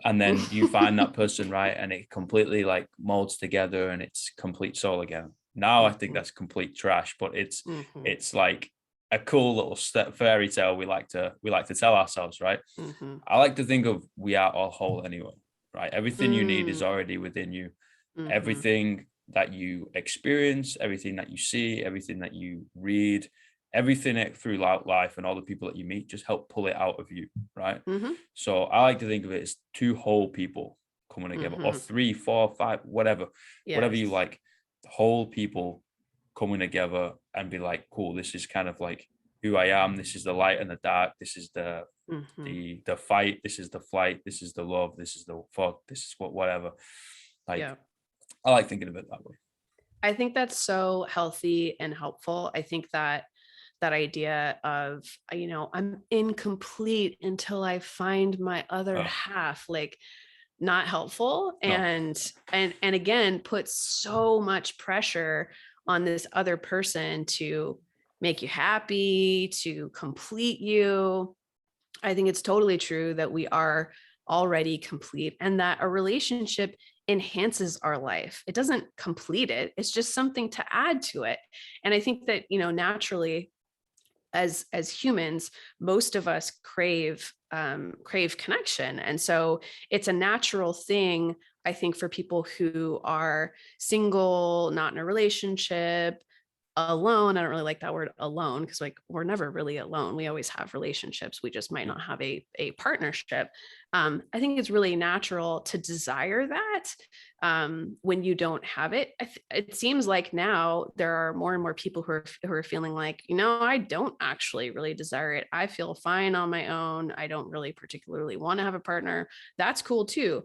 and then you find that person, right, and it completely like molds together, and it's complete soul again. Now I think Mm-hmm. that's complete trash, but it's Mm-hmm. it's like a cool little fairy tale we like to tell ourselves, right? Mm-hmm. I like to think of we are all whole anyway, right? Everything you need is Mm-hmm. already within you. Mm-hmm. Everything that you experience, everything that you see, everything that you read, everything throughout life and all the people that you meet just help pull it out of you, right? Mm-hmm. So I like to think of it as two whole people coming together, or Mm-hmm. 3, 4, 5, whatever you Yes. like, whole people coming together and be like, cool, this is kind of like who I am. This is the light and the dark. This is the Mm-hmm. fight. This is the flight. This is the love. This is the fuck. This is whatever. Like, Yeah. I like thinking of it that way. I think that's so healthy and helpful. I think that that idea of, I'm incomplete until I find my other Oh, half, like, not helpful, no. and again puts so much pressure on this other person to make you happy, to complete you. I think it's totally true that we are already complete and that a relationship enhances our life. It doesn't complete it. It's just something to add to it. And I think that, naturally, as humans, most of us crave connection. And so it's a natural thing, I think, for people who are single, not in a relationship, alone. I don't really like that word alone, because, like, we're never really alone. We always have relationships. We just might not have a partnership. I think it's really natural to desire that when you don't have it. It seems like now there are more and more people who are feeling like, I don't actually really desire it. I feel fine on my own. I don't really particularly want to have a partner. That's cool too.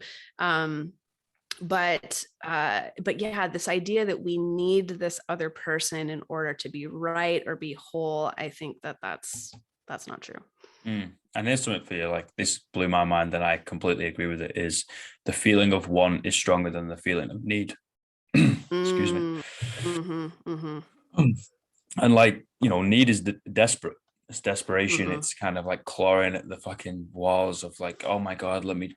But yeah, this idea that we need this other person in order to be right or be whole, I think that's not true. And here's something for you, like, this blew my mind and I completely agree with it, is the feeling of want is stronger than the feeling of need. Excuse me. Mm, mm-hmm, mm-hmm, And like, need is desperate. It's desperation. mm-hmm. It's kind of like clawing at the fucking walls of like, oh my God, let me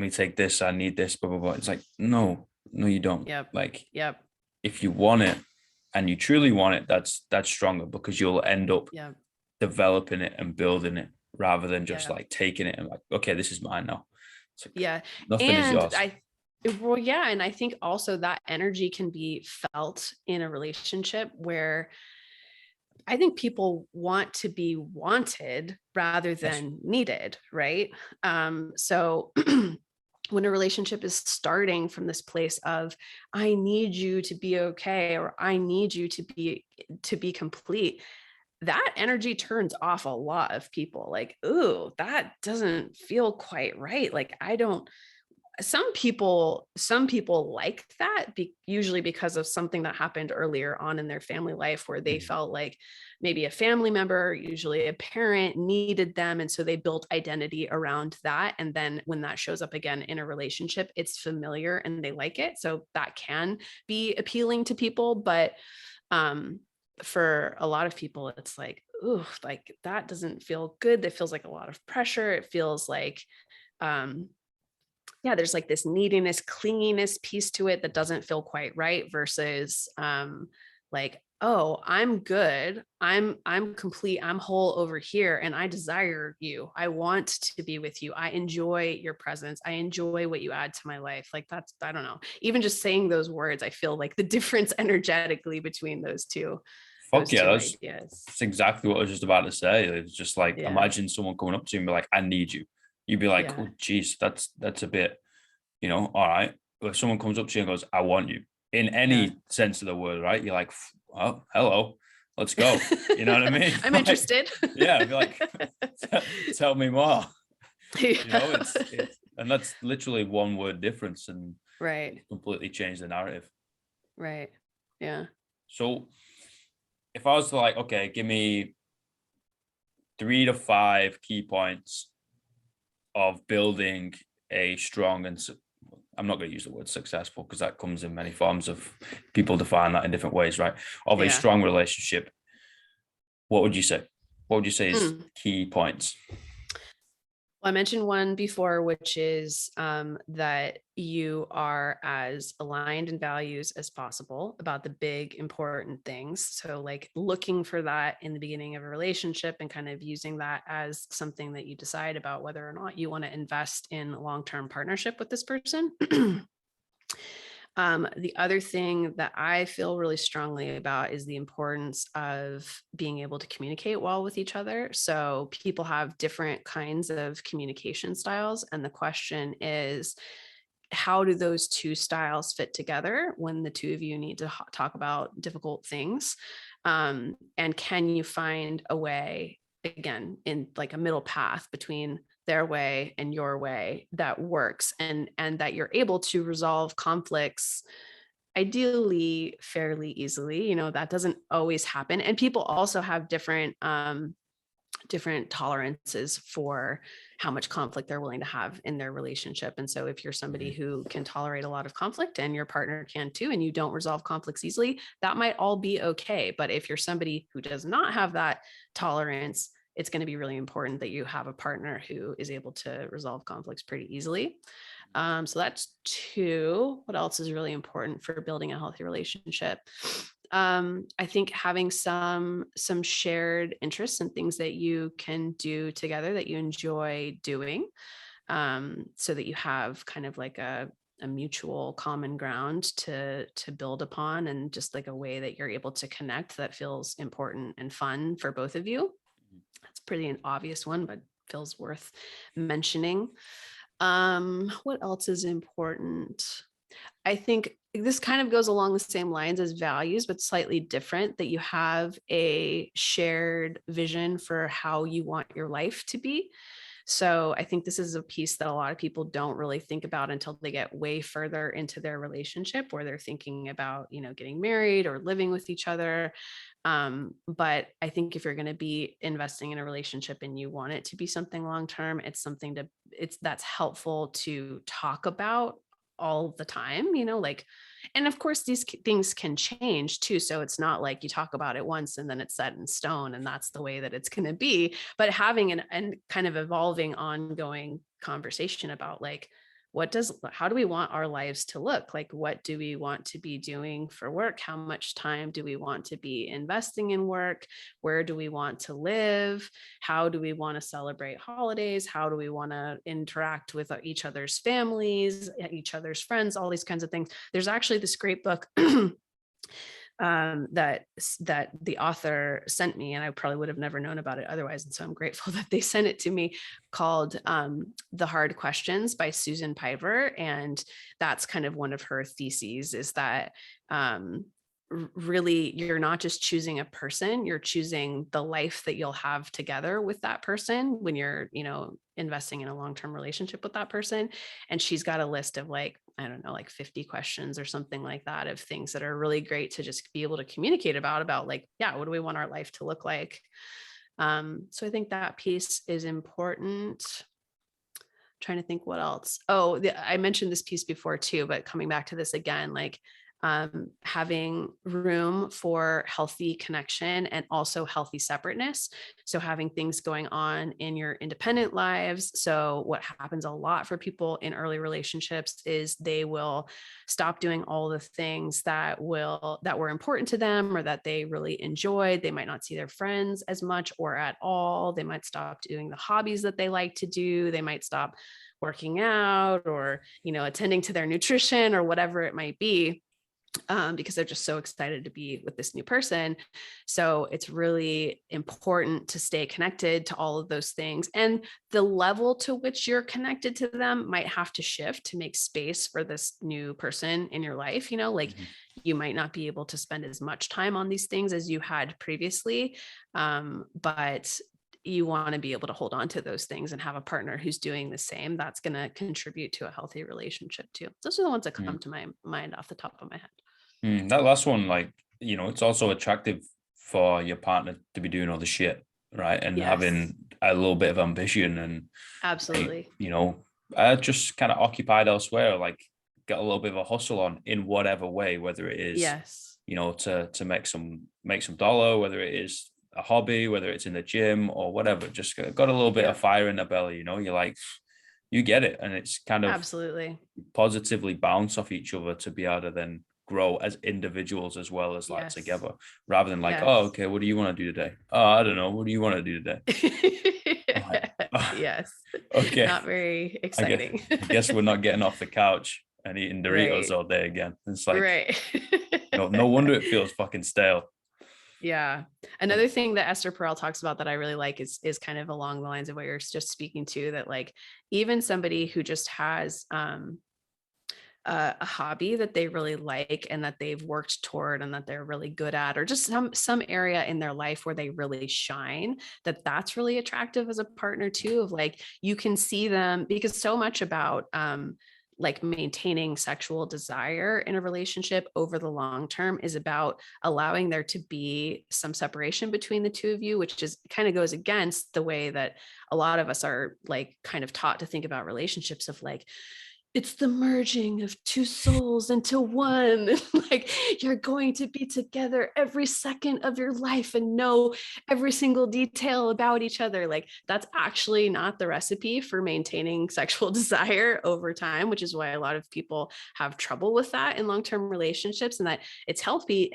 take this. I need this, blah, blah, blah. It's like, no, you don't. Yep. Like, Yep. if you want it and you truly want it, that's stronger, because you'll end up Yep. developing it and building it rather than just Yep. like taking it and like, okay, this is mine now. It's like, Yeah. nothing is And yours. well, yeah. And I think also that energy can be felt in a relationship where I think people want to be wanted rather Yes. than needed, right? So when a relationship is starting from this place of, I need you to be okay, or I need you to be complete, that energy turns off a lot of people. Like, ooh, that doesn't feel quite right. Like, I don't, some people like that, usually because of something that happened earlier on in their family life, where they Mhm. felt like maybe a family member, usually a parent, needed them, and so they built identity around that. And then when that shows up again in a relationship, it's familiar and they like it, so that can be appealing to people. But um for a lot of people, it's like, ooh, like, that doesn't feel good. That feels like a lot of pressure. It feels like, um yeah, there's like this neediness, clinginess piece to it that doesn't feel quite right, versus like, oh, I'm good. I'm complete. I'm whole over here, and I desire you. I want to be with you. I enjoy your presence. I enjoy what you add to my life. Like, that's, I don't know. Even just saying those words, I feel like the difference energetically between Fuck those yeah, two ideas. that's exactly what I was just about to say. It's just like, Yeah. imagine someone coming up to you and be like, I need you. You'd be like, Yeah. oh geez, that's a bit, all right. But if someone comes up to you and goes, I want you, in Yeah. any sense of the word, right? You're like, oh, hello, let's go. You know what I mean? I'm Like, interested. yeah, I'd be like, tell me more. Yeah. It's and that's literally one word difference and Right. completely change the narrative. Right. Yeah. So if I was to like, okay, give me 3 to 5 key points of building a strong and I'm not going to use the word successful because that comes in many forms of, people define that in different ways, right? Of a Yeah. strong relationship, what would you say? What would you say is Hmm. key points? Well, I mentioned one before, which is that you are as aligned in values as possible about the big, important things. So, like, looking for that in the beginning of a relationship and kind of using that as something that you decide about whether or not you want to invest in long-term partnership with this person. The other thing that I feel really strongly about is the importance of being able to communicate well with each other. So people have different kinds of communication styles. And the question is, how do those two styles fit together when the two of you need to talk about difficult things? And can you find a way, again, in like a middle path between their way and your way that works, and that you're able to resolve conflicts ideally fairly easily? That doesn't always happen, and people also have different tolerances for how much conflict they're willing to have in their relationship. And so if you're somebody who can tolerate a lot of conflict and your partner can too, and you don't resolve conflicts easily, that might all be okay. But if you're somebody who does not have that tolerance, it's going to be really important that you have a partner who is able to resolve conflicts pretty easily. So that's two. What else is really important for building a healthy relationship? I think having some shared interests and things that you can do together that you enjoy doing, so that you have kind of like a mutual common ground to build upon, and just like a way that you're able to connect that feels important and fun for both of you. That's pretty an obvious one, but feels worth mentioning. What else is important? I think this kind of goes along the same lines as values, but slightly different, that you have a shared vision for how you want your life to be. So I think this is a piece that a lot of people don't really think about until they get way further into their relationship, where they're thinking about, getting married or living with each other. But I think if you're going to be investing in a relationship and you want it to be something long-term, that's helpful to talk about all the time, like, and of course these things can change too. So it's not like you talk about it once and then it's set in stone and that's the way that it's going to be, but having an kind of evolving, ongoing conversation about like, how do we want our lives to look like? What do we want to be doing for work? How much time do we want to be investing in work? Where do we want to live? How do we want to celebrate holidays? How do we want to interact with each other's families, each other's friends, all these kinds of things? There's actually this great book that the author sent me, and I probably would have never known about it otherwise. And so I'm grateful that they sent it to me, called The Hard Questions by Susan Piver. And that's kind of one of her theses, is that really you're not just choosing a person, you're choosing the life that you'll have together with that person when you're, investing in a long-term relationship with that person. And she's got a list of like, I don't know, like 50 questions or something like that, of things that are really great to just be able to communicate about like, yeah, what do we want our life to look like? So I think that piece is important. Trying to think what else. I mentioned this piece before too, but coming back to this again, like having room for healthy connection and also healthy separateness. So having things going on in your independent lives. So what happens a lot for people in early relationships is they will stop doing all the things that were important to them or that they really enjoyed. They might not see their friends as much or at all. They might stop doing the hobbies that they like to do. They might stop working out or, attending to their nutrition or whatever it might be. Because they're just so excited to be with this new person. So it's really important to stay connected to all of those things. And the level to which you're connected to them might have to shift to make space for this new person in your life. You might not be able to spend as much time on these things as you had previously. But you want to be able to hold on to those things and have a partner who's doing the same. That's going to contribute to a healthy relationship too. Those are the ones that come to my mind off the top of my head. That last one, like, it's also attractive for your partner to be doing all the shit, right? And Yes. having a little bit of ambition and absolutely, just kind of occupied elsewhere, like get a little bit of a hustle on in whatever way, whether it is, yes, to make some dollar, whether it is a hobby, whether it's in the gym or whatever, just got a little bit of fire in the belly, you're like, you get it. And it's kind of absolutely positively bounce off each other to be able to then grow as individuals as well as like together, rather than like, oh, okay, what do you want to do today? Oh, I don't know. What do you want to do today? Yes. Okay. Not very exciting. I guess we're not getting off the couch. and eating Doritos Right. all day again. It's like, Right. no wonder it feels fucking stale. Yeah. Like, Another thing that Esther Perel talks about that I really like is kind of along the lines of what you're just speaking to, that like even somebody who just has a hobby that they really like and that they've worked toward and that they're really good at, or just some area in their life where they really shine, that's really attractive as a partner too, of like you can see them, because so much about like maintaining sexual desire in a relationship over the long term is about allowing there to be some separation between the two of you, which is kind of goes against the way that a lot of us are like kind of taught to think about relationships, of like it's the merging of two souls into one. Like you're going to be together every second of your life and know every single detail about each other. Like that's actually not the recipe for maintaining sexual desire over time, which is why a lot of people have trouble with that in long-term relationships, and that it's healthy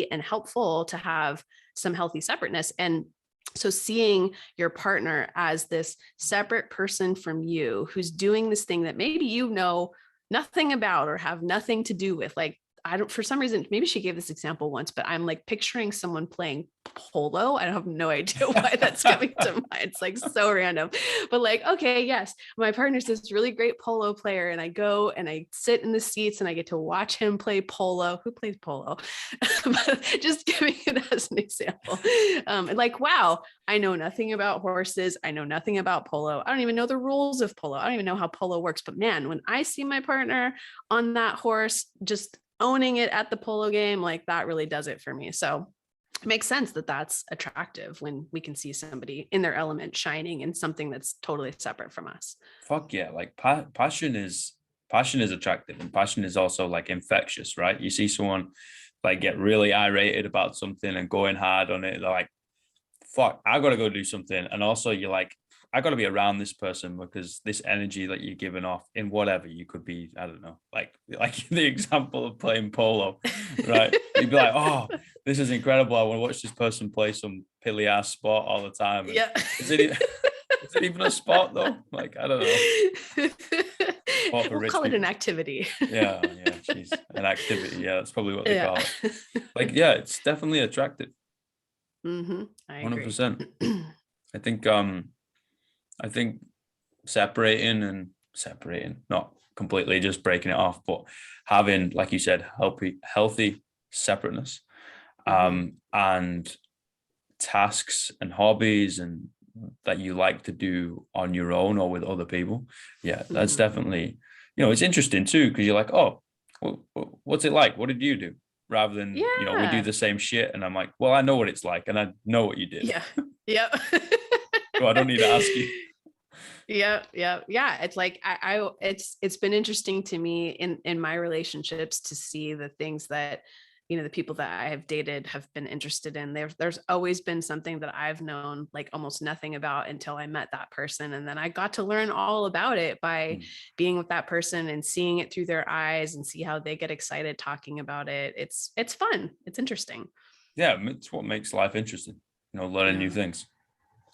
and helpful to have some healthy separateness. And so seeing your partner as this separate person from you who's doing this thing that maybe you know nothing about or have nothing to do with, like, I don't, for some reason, maybe she gave this example once, but I'm like picturing someone playing polo. I have no idea why that's coming to mind. It's like so random, but like, okay, yes, my partner's this really great polo player, and I go and I sit in the seats and I get to watch him play polo. Who plays polo? But just giving it as an example. And like, wow, I know nothing about horses. I know nothing about polo. I don't even know the rules of polo. I don't even know how polo works. But man, when I see my partner on that horse, just owning it at the polo game, like that really does it for me. So it makes sense that that's attractive when we can see somebody in their element shining in something that's totally separate from us. fuck yeah, like passion is attractive, and passion is also like infectious, right? You see someone like get really irate about something and going hard on it, they're like, fuck, I gotta go do something. And also you're like, I gotta be around this person because this energy that you're giving off in whatever you could be, I don't know, like the example of playing polo, right? You'd be like, oh, this is incredible. I want to watch this person play some pilly ass sport all the time. And Yeah. is it is it even a sport though? Like, I don't know. Sport for We'll rich call it an people. activity. Yeah, jeez. An activity. Yeah, that's probably what they Yeah. call it. Like, yeah, it's definitely attractive. I agree. 100%. I think I think separating, not completely just breaking it off, but having, like you said, healthy separateness, and tasks and hobbies and that you like to do on your own or with other people. Yeah, that's definitely, it's interesting too, because you're like, oh, what's it like? What did you do? Rather than, we do Yeah. the same shit. And I'm like, well, I know what it's like and I know what you did. Yeah. Yep. So I don't need to ask you. Yeah. It's like it's been interesting to me in my relationships to see the things that the people that I have dated have been interested in. There's always been something that I've known like almost nothing about until I met that person, and then I got to learn all about it by being with that person and seeing it through their eyes and see how they get excited talking about it. It's fun. It's interesting. Yeah, it's what makes life interesting, learning new Yeah. things.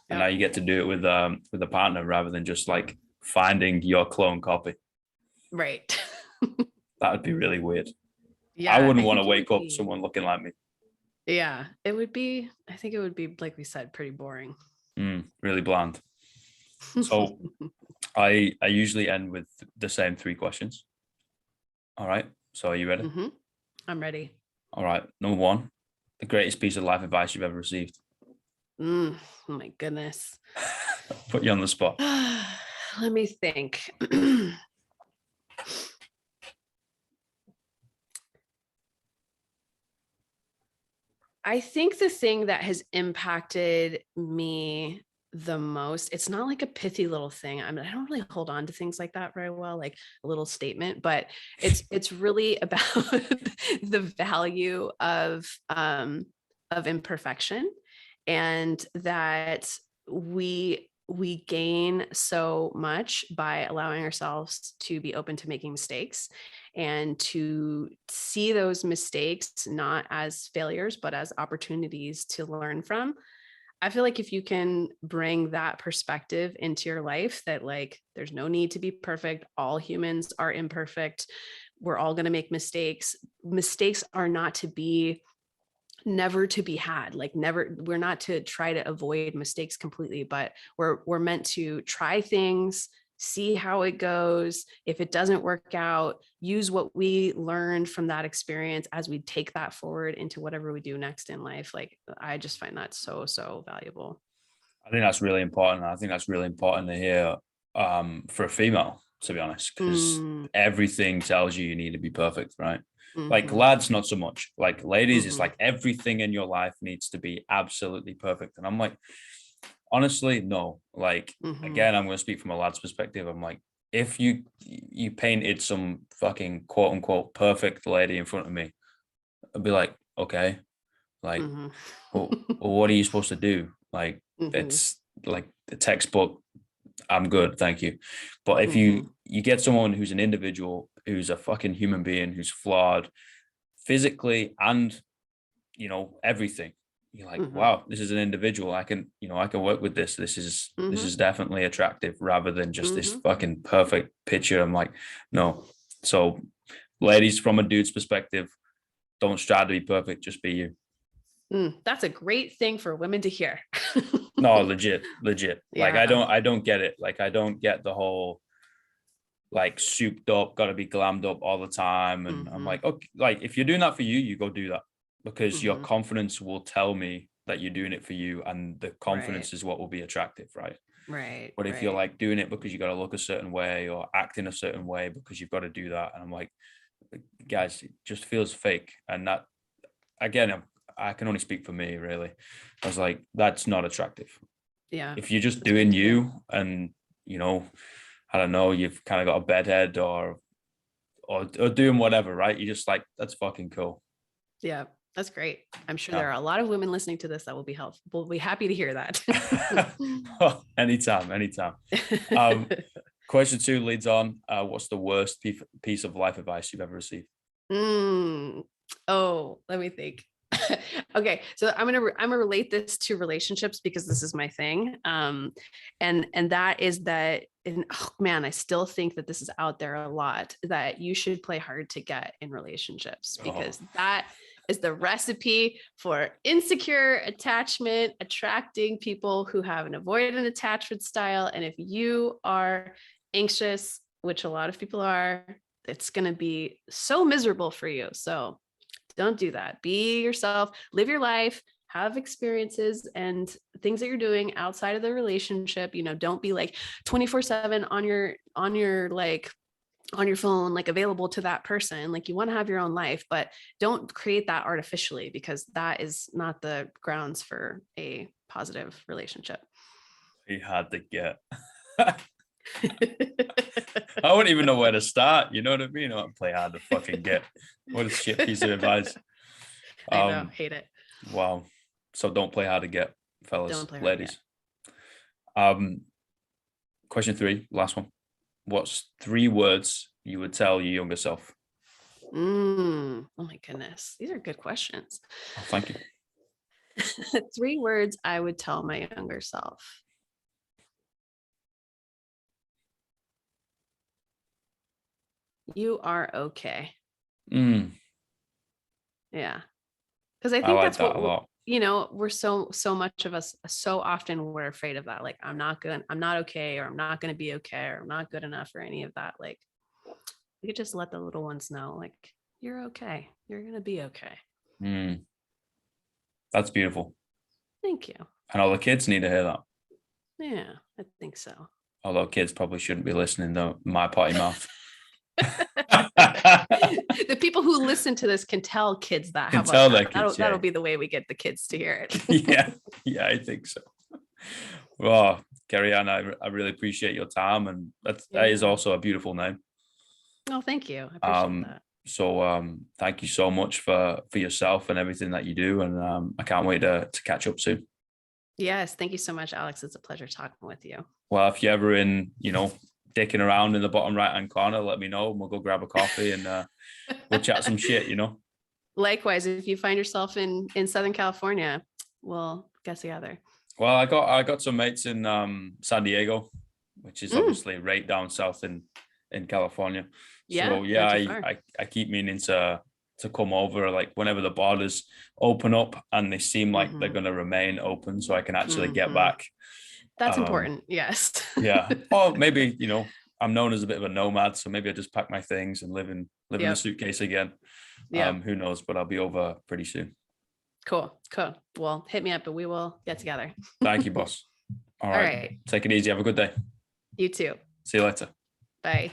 And now Yep. you get to do it with a partner rather than just like finding your clone copy. Right. That would be really weird. I Yeah, wouldn't I want to think it wake would up be. someone looking like me. Yeah, it would be. I think it would be, like we said, pretty boring. Really bland. So I usually end with the same three questions. All right. So are you ready? I'm ready. All right. Number one, the greatest piece of life advice you've ever received. Oh my goodness. Put you on the spot. Let me think. I think the thing that has impacted me the most, it's not like a pithy little thing. I mean, I don't really hold on to things like that very well, like a little statement, but it's really about the value of imperfection, and that we gain so much by allowing ourselves to be open to making mistakes and to see those mistakes not as failures but as opportunities to learn from. I feel like if you can bring that perspective into your life, that like there's no need to be perfect. All humans are imperfect. We're all going to make mistakes. Mistakes are not to be never to be had, like never, we're not to try to avoid mistakes completely, but we're meant to try things, see how it goes. If it doesn't work out, use what we learned from that experience as we take that forward into whatever we do next in life. Like I just find that so valuable. I think that's really important. I think that's really important to hear for a female, to be honest, because Mm, everything tells you need to be perfect, right? Like mm-hmm, lads, not so much. Like ladies, it's mm-hmm, like everything in your life needs to be absolutely perfect. And I'm like, honestly, no. Like mm-hmm, again, I'm going to speak from a lad's perspective. I'm like, if you painted some fucking quote unquote perfect lady in front of me, I'd be like, okay, like, mm-hmm. well, what are you supposed to do? Like, Mm-hmm, it's like the textbook. I'm good, thank you. But if mm-hmm, you get someone who's an individual, who's a fucking human being, who's flawed physically and everything, you're like, mm-hmm, wow, this is an individual. I can work with this. This mm-hmm, is definitely attractive rather than just this mm-hmm. fucking perfect picture. I'm like, no. So, ladies, from a dude's perspective, don't strive to be perfect. Just be you. That's a great thing for women to hear. No, legit. Like Yeah. I don't get it. Like I don't get the whole like souped up, got to be glammed up all the time. And I'm Mm-hmm, like, okay, like if you're doing that for you, you go do that because your mm-hmm. confidence will tell me that you're doing it for you, and the Right, confidence is what will be attractive, right? right, But if you're right. like doing it because you got to look a certain way or act in a certain way because you've got to do that, and I'm like, guys, it just feels fake. And that again, I can only speak for me, really. I was like, that's not attractive. Yeah, If you're just that's great doing to hear. you and you know I don't know, you've kind of got a bedhead or doing whatever, right? You're just like, that's fucking cool. Yeah, that's great. I'm sure Yeah. there are a lot of women listening to this that will be helpful. We'll be happy to hear that. Oh, anytime. Um, question 2 leads on. What's the worst piece of life advice you've ever received? Mm. Oh, let me think. Okay, so I'm gonna relate this to relationships because this is my thing. And that is that, and oh man, I still think that this is out there a lot, that you should play hard to get in relationships, Oh, because that is the recipe for insecure attachment, attracting people who have an avoidant attachment style. And if you are anxious, which a lot of people are, it's going to be so miserable for you. So don't do that. Be yourself, live your life, have experiences and things that you're doing outside of the relationship. Don't be like 24/7 on your like on your phone, like available to that person. Like you want to have your own life, but don't create that artificially, because that is not the grounds for a positive relationship. he had to get. I wouldn't even know where to start. You know what I mean? I play hard to fucking get. What a shit piece of advice. I know, Um, hate it. wow. So don't play hard to get, fellas, Don't play hard to get. ladies. Um, question 3, last one. What's 3 words you would tell your younger self? Oh my goodness. These are good questions. Oh, thank you. 3 words I would tell my younger self. You are okay. Mm, Yeah. Because I I think like that's that what a lot. we're so much of us, so often we're afraid of that. Like, I'm not good, I'm not okay, or I'm not going to be okay, or I'm not good enough, or any of that. Like, you could just let the little ones know, like, you're okay. You're going to be okay. Mm, that's beautiful. Thank you. And all the kids need to hear that. Yeah, I think so. Although kids probably shouldn't be listening to my potty mouth. Can The people who listen to this can tell kids that. How about tell that? their That'll kids, that'll yeah. be the way we get the kids to hear it. Yeah, yeah, I think so. Well, Keriann, I really appreciate your time, and that is Yeah. also a beautiful name. Oh, thank you. I appreciate Um, that. thank you so much for yourself and everything that you do, and I can't wait to catch up soon. Yes, thank you so much, Alex. It's a pleasure talking with you. Well, if you're ever in, dicking around in the bottom right hand corner, let me know. We'll go grab a coffee and we'll chat some shit. Likewise, if you find yourself in Southern California, we'll get together. Well, I got some mates in San Diego, which is Mm, obviously right down south in California. yeah, So yeah, not too I, far. I I keep meaning to come over like whenever the borders open up, and they seem like they're Hmm. going to remain open, so I can actually get Hmm. back. That's Um, important. Yes. yeah, or maybe I'm known as a bit of a nomad, so maybe I just pack my things and live in a Yep. suitcase again. Yep. Who knows? But I'll be over pretty soon. Cool. Cool. Well, hit me up, but we will get together. Thank you, boss. All All right, right. take it easy. Have a good day. You too. See you later. Bye.